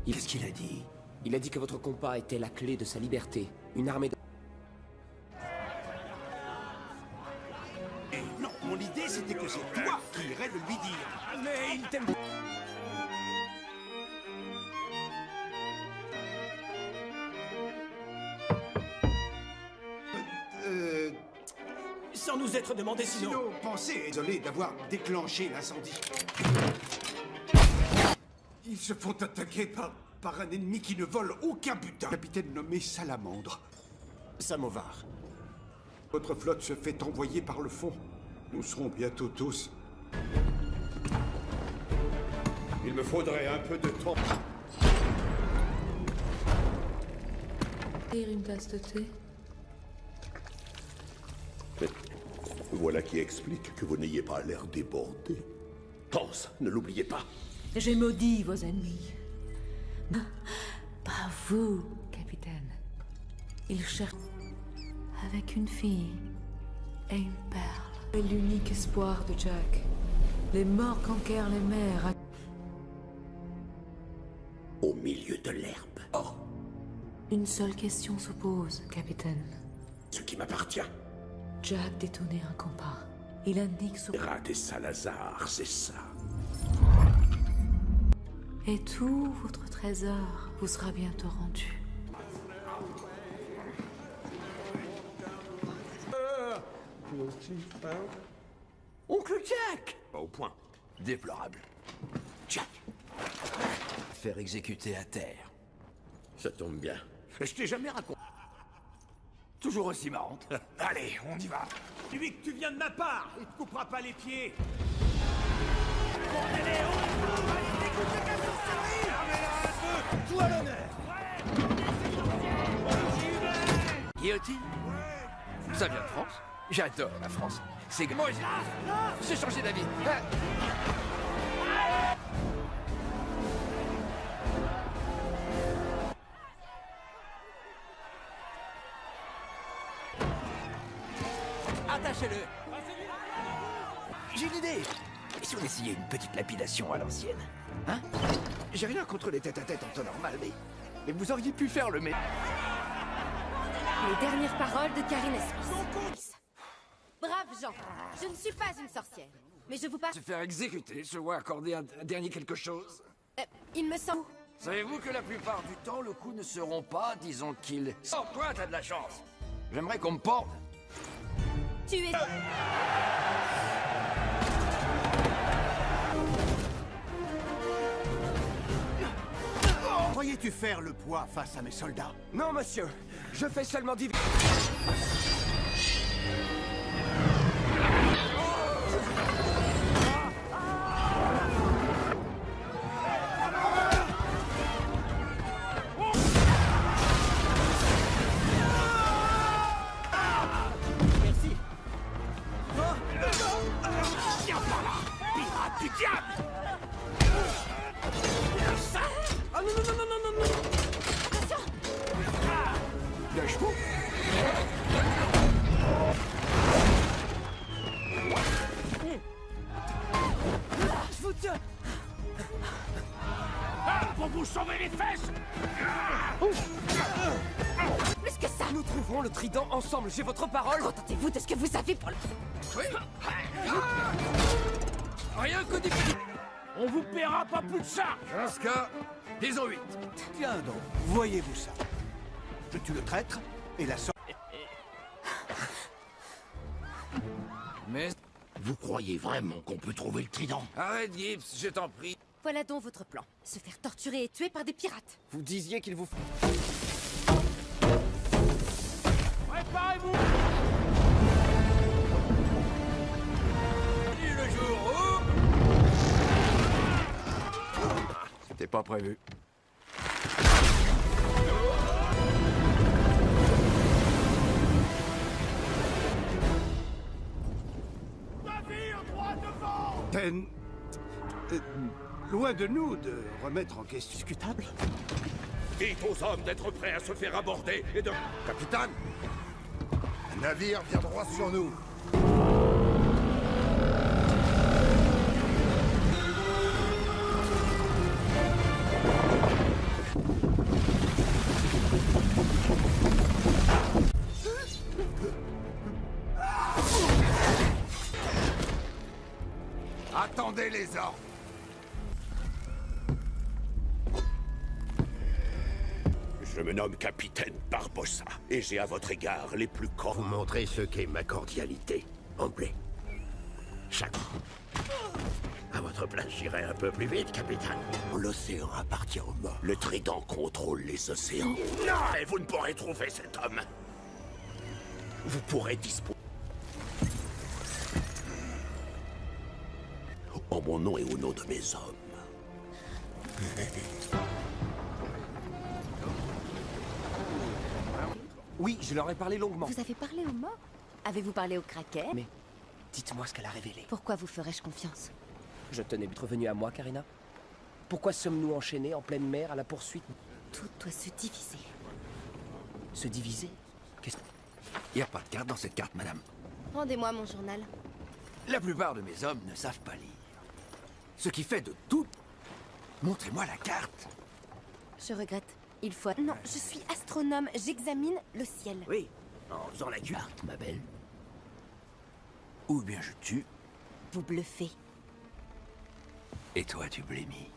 Qu'est-ce qu'il a dit? Il a dit que votre compas était la clé de sa liberté. Une armée de... Non, mon idée c'était que c'est toi qui irais le lui dire. Mais il t'aime... Sans nous être demandé sinon... Pensez, désolé d'avoir déclenché l'incendie. Ils se font attaquer par un ennemi qui ne vole aucun butin. Capitaine nommé Salamandre. Samovar. Votre flotte se fait envoyer par le fond. Nous serons bientôt tous. Il me faudrait un peu de temps. Une tasse de thé. Voilà qui explique que vous n'ayez pas l'air débordé. Pense, ne l'oubliez pas. J'ai maudit vos ennemis. Pas vous, capitaine. Ils cherchent avec une fille et une perle. L'unique espoir de Jack. Les morts conquièrent les mers. Au milieu de l'herbe. Oh. Une seule question se pose, capitaine. Ce qui m'appartient. Jack détournait un compas. Il indique sur... Rat et Salazar, c'est ça. Et tout votre trésor vous sera bientôt rendu. Oncle Jack! Pas au point. Déplorable. Jack! Faire exécuter à terre. Ça tombe bien. Je t'ai jamais raconté. Toujours aussi marrante. Allez, on y va. Dis-lui que tu viens de ma part. Il te coupera pas les pieds. Tout à l'honneur. Guillotine? Ça vient de France. J'adore la France. C'est... Moi, j'ai changé d'avis. Attachez-le. J'ai une idée. Et si on essayait une petite lapidation à l'ancienne? Hein? J'ai rien contre les tête-à-tête en temps normal, mais vous auriez pu faire le meilleur. Les dernières paroles de Karine Smith. Brave Jean, je ne suis pas une sorcière, mais je vous parle... Se faire exécuter, se voit accorder un dernier quelque chose. Il me semble... Savez-vous que la plupart du temps, le coup ne seront pas, disons qu'ils... Oh, toi, t'as de la chance. J'aimerais qu'on me porte. Tu es... Croyais-tu faire le poids face à mes soldats? Non, monsieur. Je fais seulement divers... Merci. Viens par là, pirate du diable. Ah non, non, non, non, non, non. Attention. Lâche-vous. Je vous tiens. Pour vous sauver les fesses. Plus que ça. Nous trouverons le trident ensemble, j'ai votre parole. Contentez-vous de ce que vous avez pour le... Oui. Rien que des... On vous paiera pas plus de ça. Dans ce cas, disons 8. Tiens donc, voyez-vous ça? Je tue le traître et la sorte... Mais... Vous croyez vraiment qu'on peut trouver le trident? Arrête, Gibbs, je t'en prie. Voilà donc votre plan. Se faire torturer et tuer par des pirates. Vous disiez qu'il vous... Préparez-vous! Le jour où... C'était pas prévu. Navire droit devant! Ten... loin de nous de remettre en question... Discutable. Dites aux hommes d'être prêts à se faire aborder et de... Capitaine, un navire vient droit sur nous. Attendez les ordres. Je me nomme capitaine Barbossa, et j'ai à votre égard les plus Vous montrez ce qu'est ma cordialité, Anglais. Chaque... À votre place, j'irai un peu plus vite, capitaine. L'océan appartient aux morts. Le trident contrôle les océans. Non! Et vous ne pourrez trouver cet homme. Vous pourrez disposer... En mon nom et au nom de mes hommes. Oui, je leur ai parlé longuement. Vous avez parlé aux morts? Avez-vous parlé au Kraken? Mais dites-moi ce qu'elle a révélé. Pourquoi vous ferais-je confiance? Je tenais d'être revenu à moi, Karina. Pourquoi sommes-nous enchaînés en pleine mer à la poursuite? Tout doit se diviser. Se diviser? Qu'est-ce... Il n'y a pas de carte dans cette carte, madame. Rendez-moi mon journal. La plupart de mes hommes ne savent pas lire. Ce qui fait de tout... Montrez-moi la carte. Je regrette. Il faut... Non, je suis astronome. J'examine le ciel. Oui, en faisant la carte, ma belle. Ou bien je tue, Vous bluffez. et toi tu blémis.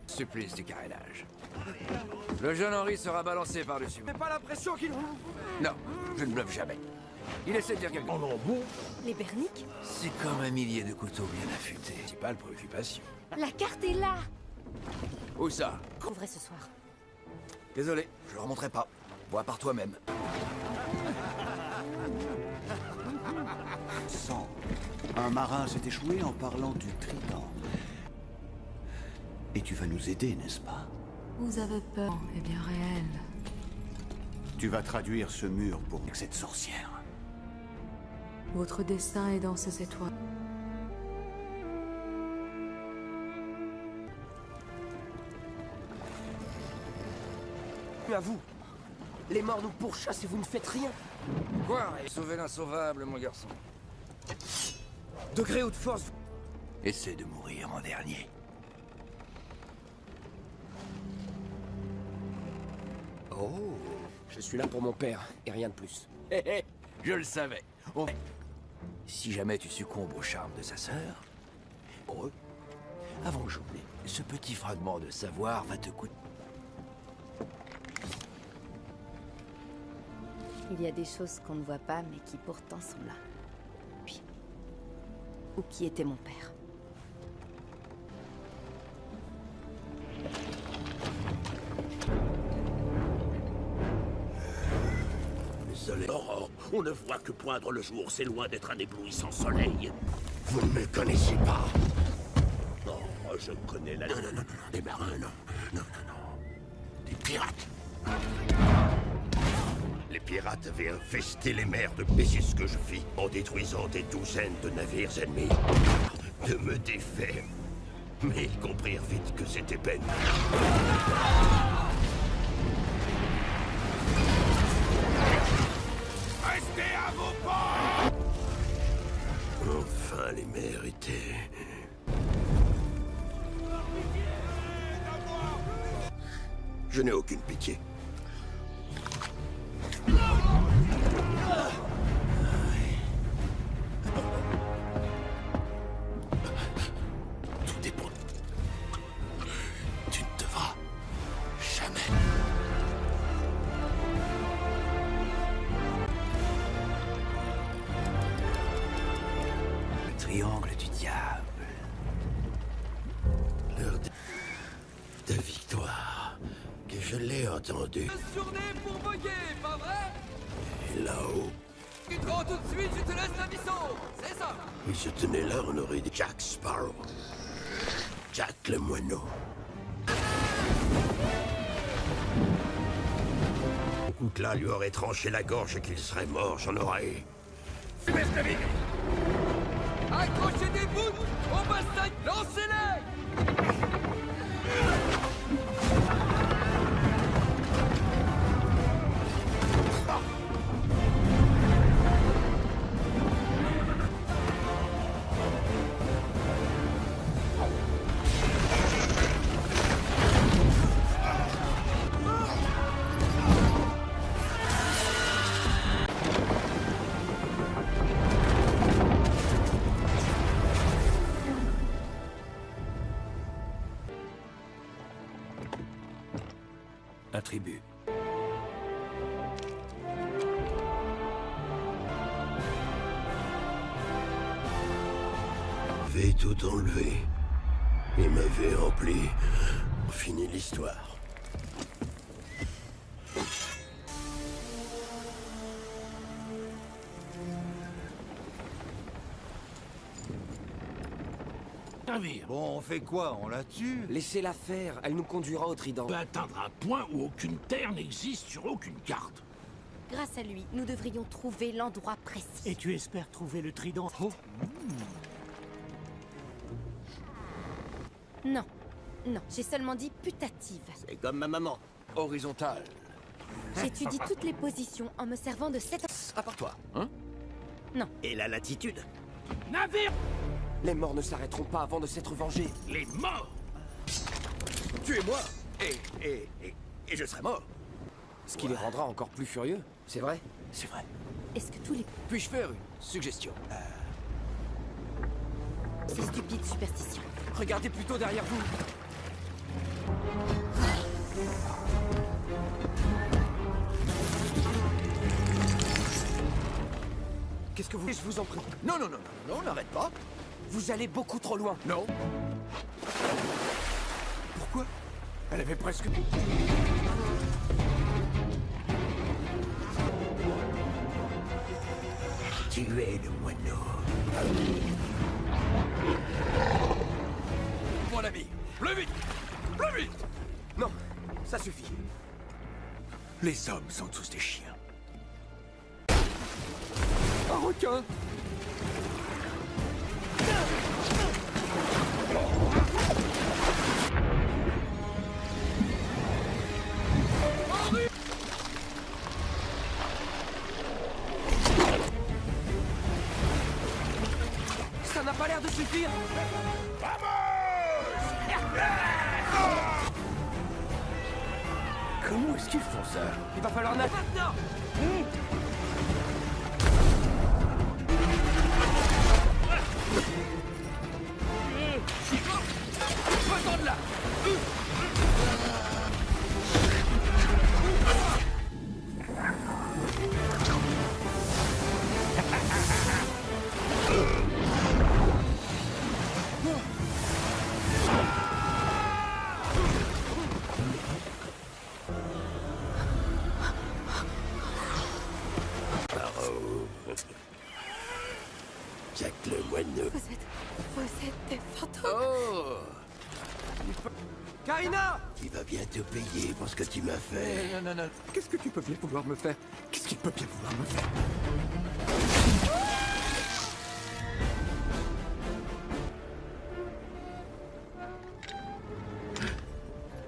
Supplice du carénage. Le jeune Henri sera balancé par-dessus. J'ai pas l'impression qu'il... Non, je ne bluffe jamais. Il essaie de dire quelque chose. Oh non, bon. Les Berniques? C'est comme un millier de couteaux bien affûtés. Principale préoccupation. La carte est là. Où ça? Ouvrez ce soir. Désolé, je le remonterai pas. Vois par toi-même. Sang. Un marin s'est échoué en parlant du trident. Et tu vas nous aider, n'est-ce pas? Vous avez peur, est bien réel. Tu vas traduire ce mur pour cette sorcière. Votre destin est dans ces étoiles. À vous. Les morts nous pourchassent et vous ne faites rien. Quoi? Sauver l'insauvable, mon garçon. Degré ou de force. Essaie de mourir en dernier. Oh. Je suis là pour mon père, et rien de plus. Hé hé, je le savais. Si jamais tu succombes au charme de sa sœur, heureux, avant que j'oublie, ce petit fragment de savoir va te coûter. Il y a des choses qu'on ne voit pas, mais qui pourtant sont là. Puis... Ou qui était mon père. Désolé. Aurore, on ne voit que poindre le jour, c'est loin d'être un éblouissant soleil. Vous ne me connaissez pas. Oh, je connais la... Non, des marins, non. Non. Des pirates. Les pirates avaient infesté les mers de... Et c'est ce que je fis, en détruisant des douzaines de navires ennemis. De me défaire. Mais ils comprirent vite que c'était peine. Restez à vos ports! Enfin, les mers étaient... Je n'ai aucune pitié. Tout dépend. Tu ne devras jamais. triangle du diable. L'heure de victoire, que je l'ai entendu. Journée pour voguer, pas vrai? Et là-haut, Tu te rends tout de suite, je te laisse la mission. C'est ça. il se tenait là, on aurait dit Jack Sparrow. Jack le moineau. Un coup de là lui aurait tranché la gorge et qu'il serait mort, j'en aurais. Accrochez des bouts au bassin, lancez-les. Attribut. M'avait tout enlevé. Il m'avait rempli. On finit l'histoire. Bon, on fait quoi? On la tue? Laissez-la faire, elle nous conduira au trident. On peut atteindre un point où aucune terre n'existe sur aucune carte. Grâce à lui, nous devrions trouver l'endroit précis. Et tu espères trouver le trident? Non, non, j'ai seulement dit putative. C'est comme ma maman. Horizontale. J'étudie toutes les positions en me servant de cette... À part toi, hein? Non. Et la latitude? Navire! Les morts ne s'arrêteront pas avant de s'être vengés. Les morts! Tuez-moi et je serai mort. Ce qui les rendra encore plus furieux, c'est vrai? C'est vrai. Est-ce que tous les... Puis-je faire une suggestion? Ces stupides superstitions. Regardez plutôt derrière vous. Qu'est-ce que vous... Je vous en prie. Non, non, non, non, non, n'arrête pas. Vous allez beaucoup trop loin. Non. Pourquoi? Elle avait presque... Tu es le moineau. Mon ami, plus vite! Plus vite! Non, ça suffit. Les hommes sont tous des chiens. Un requin! Ça n'a pas l'air de suffire. Comment est-ce qu'ils font ça? Il va falloir nager maintenant. Va-t'en de là. Jack le moineau. Vous êtes des fantômes. Oh! Karina! Il va bientôt payer pour ce que tu m'as fait. Non, non, non. Qu'est-ce que tu peux bien vouloir me faire? Qu'est-ce qu'il peut bien vouloir me faire?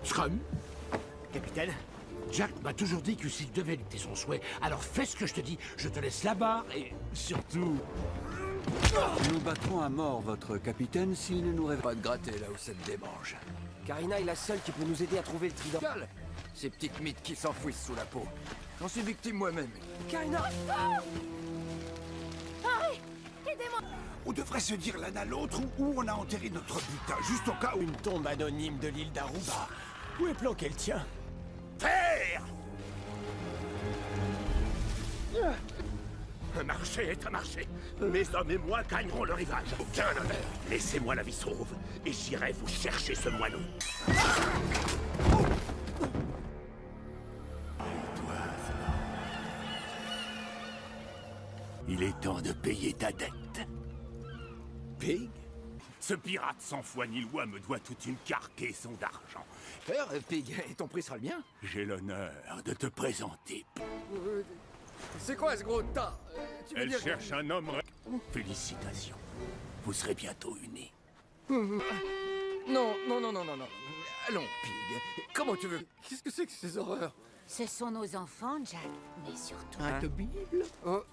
Scrum, Capitaine? Jack m'a toujours dit que s'il devait lutter son souhait, alors fais ce que je te dis. Je te laisse la barre et surtout... Nous battrons à mort votre capitaine s'il ne nous révèle Pas de gratter là où ça te démange. Karina est la seule qui peut nous aider à trouver le trident. Calme! Ces petites mythes qui s'enfouissent sous la peau. J'en suis victime moi-même. Karina! Henri! Aidez-moi! On devrait se dire l'un à l'autre où on a enterré notre butin, juste au cas où... Une tombe anonyme de l'île d'Aruba. Où est planqué le tien? Terre! Un marché est un marché. Mes hommes et moi gagnerons le rivage. Aucun honneur. Laissez-moi la vie sauve, et j'irai vous chercher ce moineau. Il est temps de payer ta dette. Pig? Ce pirate sans foi ni loi me doit toute une cargaison d'argent. Père, Pig, et ton prix sera le mien? J'ai l'honneur de te présenter. C'est quoi ce gros tas? Tu veux Elle dire cherche un homme... Félicitations. Vous serez bientôt unis. Non, non, non, non, non, non. Allons, Pig. Comment tu veux? Qu'est-ce que c'est que ces horreurs? Ce sont nos enfants, Jack. Mais surtout... Un Bible? Oh,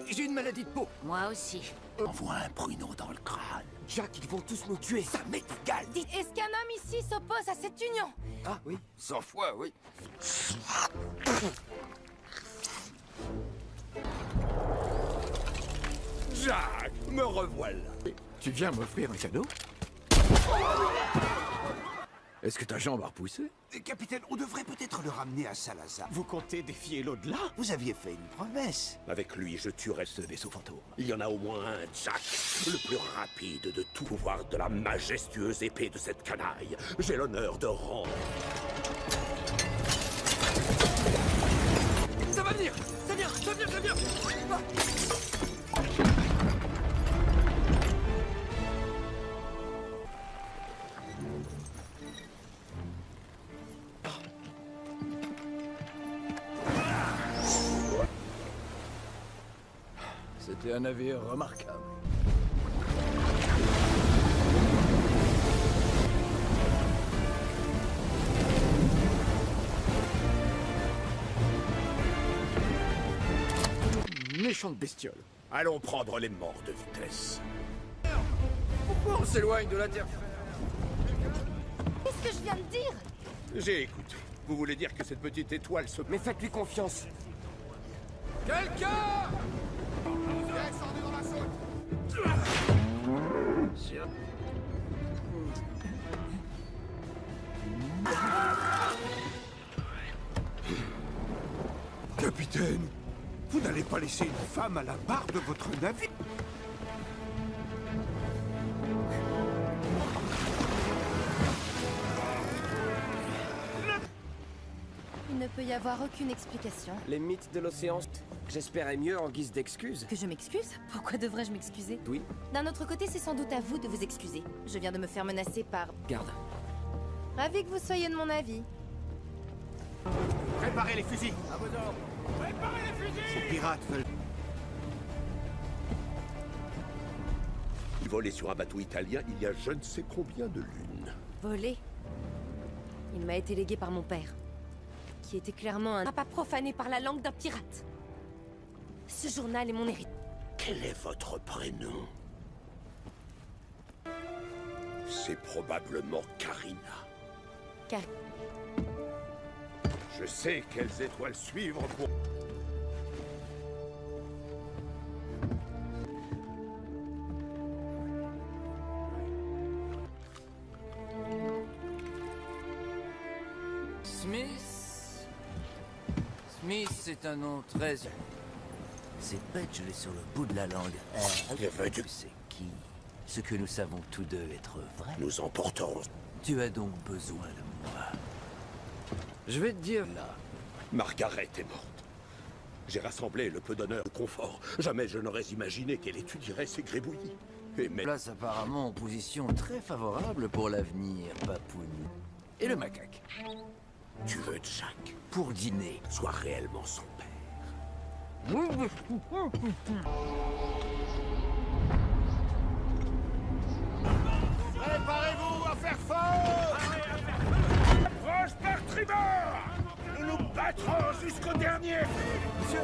j'ai une maladie de peau. Moi aussi. Envoie un pruneau dans le crâne. Jack, ils vont tous nous tuer. Ça m'est égal. Dites, est-ce qu'un homme ici s'oppose à cette union? Ah oui, 100 fois, oui. Jack, me revoilà. Tu viens m'offrir un cadeau? Est-ce que ta jambe a repoussé? Capitaine, on devrait peut-être le ramener à Salazar. Vous comptez défier l'au-delà? Vous aviez fait une promesse. Avec lui, je tuerai ce vaisseau fantôme. Il y en a au moins un, Jack. Le plus rapide de tout pouvoir de la majestueuse épée de cette canaille. J'ai l'honneur de rendre. Ça va venir! Ça vient! Ça vient! Ça vient! C'était un navire remarquable. Méchante bestiole. Allons prendre les morts de vitesse. Pourquoi on s'éloigne de la Terre? Qu'est-ce que je viens de dire? J'ai écouté. Vous voulez dire que cette petite étoile se... Mais faites-lui confiance. Quelqu'un! Descendez dans la saute! Capitaine, vous n'allez pas laisser une femme à la barre de votre navire? Il ne peut y avoir aucune explication. Les mythes de l'océan. J'espérais mieux en guise d'excuse. Que je m'excuse? Pourquoi devrais-je m'excuser? Oui. D'un autre côté, c'est sans doute à vous de vous excuser. Je viens de me faire menacer par... Garde. Ravi que vous soyez de mon avis. Préparez les fusils! À vos ordres. Préparez les fusils! Ces pirates veulent... Voler sur un bateau italien il y a je ne sais combien de lunes. Volé. Il m'a été légué par mon père, qui était clairement un papa profané par la langue d'un pirate. Ce journal est mon hérite. Quel est votre prénom? C'est probablement Karina. Car... Je sais quelles étoiles suivre pour... Smith, c'est un nom très... Cette bête, je l'ai sur le bout de la langue. C'est qui? Ce que nous savons tous deux être vrai. Nous emporterons. Tu as donc besoin de moi. Je vais te dire là. Margaret est morte. J'ai rassemblé le peu d'honneur et de confort. Jamais je n'aurais imaginé qu'elle étudierait ces gribouillis. Et mais... Place apparemment en position très favorable pour l'avenir, Papoun. Et le macaque? Tu veux Jack? Pour dîner. Sois réellement son père. Préparez-vous à faire fort! Approche par tribord! Nous nous battrons jusqu'au dernier! Monsieur!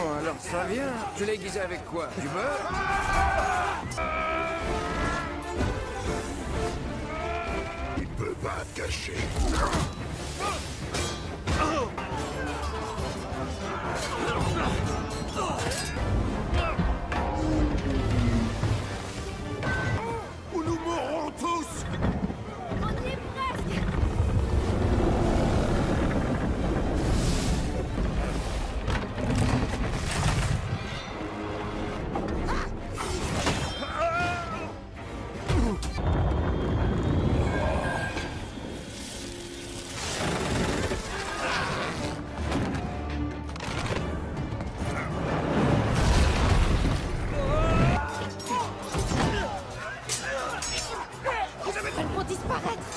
Bon, alors ça vient. Tu l'as aiguisé avec quoi? Du beurre? Il peut pas te cacher. Ou nous mourrons tous. On y est presque. Elles vont disparaître.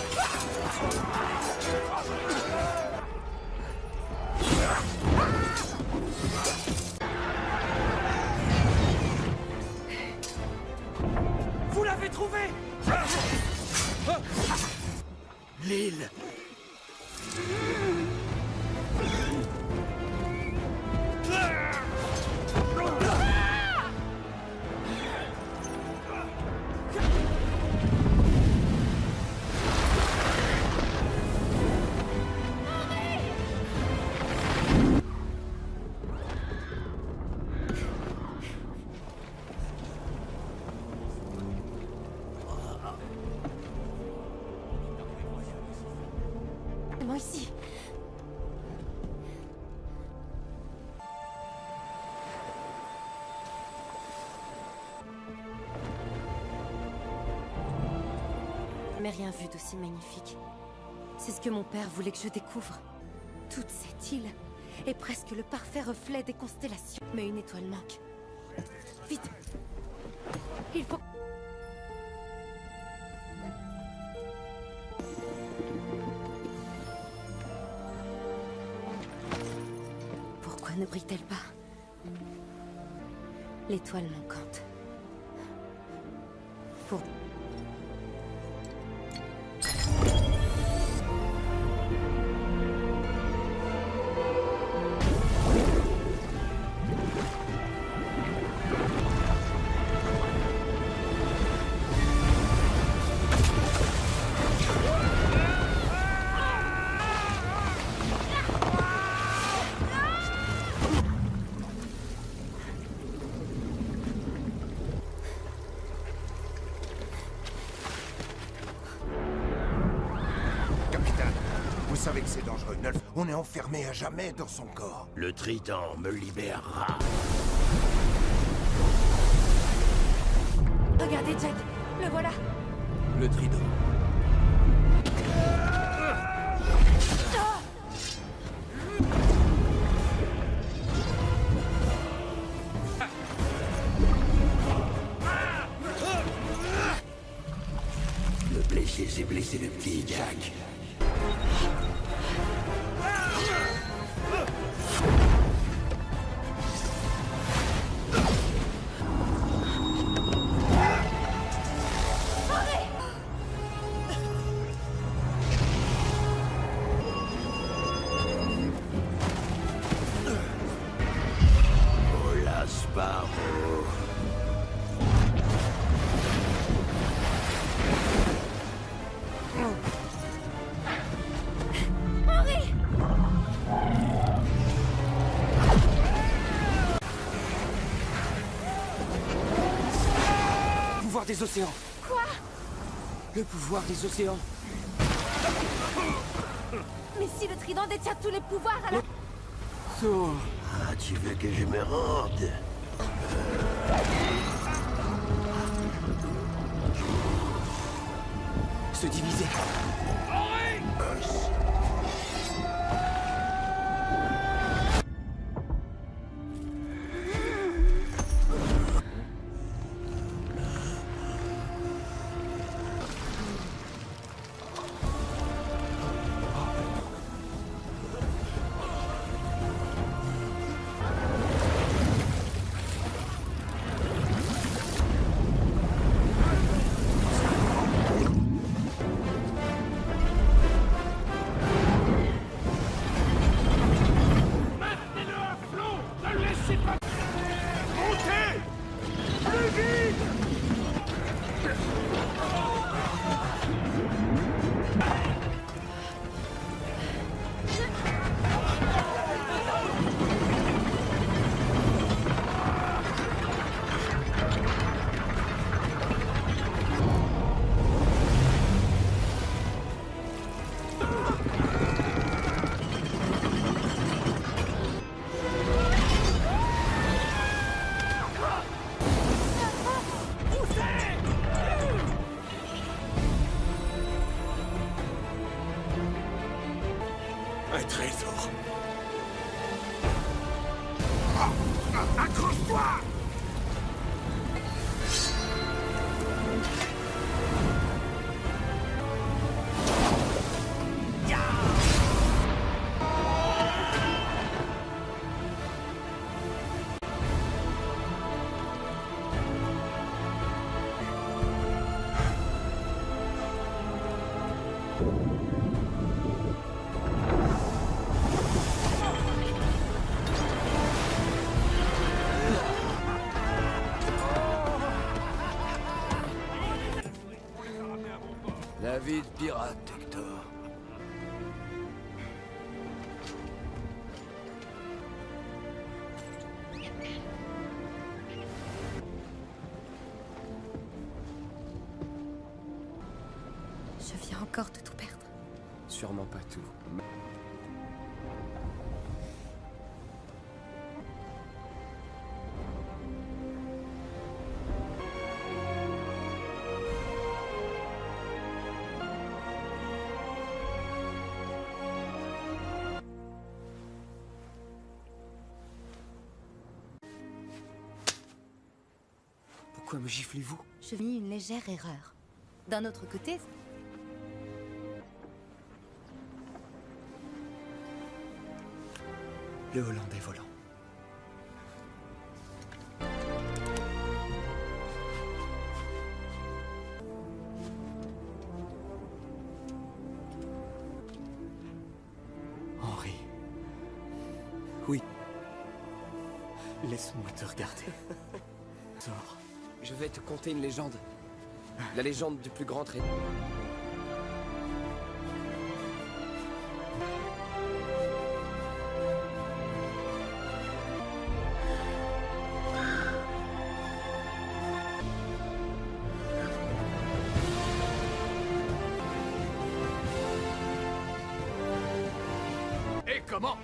Vous l'avez trouvé! L'île. Moi ici. Mais rien vu d'aussi magnifique. C'est ce que mon père voulait que je découvre. Toute cette île est presque le parfait reflet des constellations. Mais une étoile manque. Vite! Il faut... Pourquoi ne brille-t-elle pas? L'étoile manquante. Pour... Vous savez que c'est dangereux, Nulf. On est enfermé à jamais dans son corps. Le trident me libérera. Regardez, Jack. Le voilà. Le trident. Le blessé, c'est blessé le petit Jack. Hola, Sparrow. Henri! Pouvoir des océans. Quoi? Le pouvoir des océans. Mais si le trident détient tous les pouvoirs, alors... Ah, tu veux que je me rende? Se diviser. laissez pas... Montez! Plus vite! Un trésor. Accroche-toi! La vie de pirate, Hector. Je viens encore de tout perdre. Sûrement pas tout. Pourquoi me giflez-vous? Je vis une légère erreur. D'un autre côté... Le Hollandais volant. Henri. Oui. Laisse-moi te regarder. Sors. Je vais te conter une légende. La légende du plus grand traîneau. Et comment?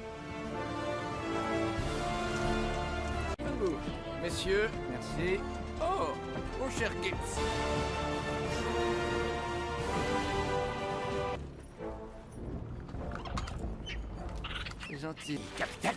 Messieurs, merci. Oh, mon cher Gibbs. C'est gentil. Capitaine,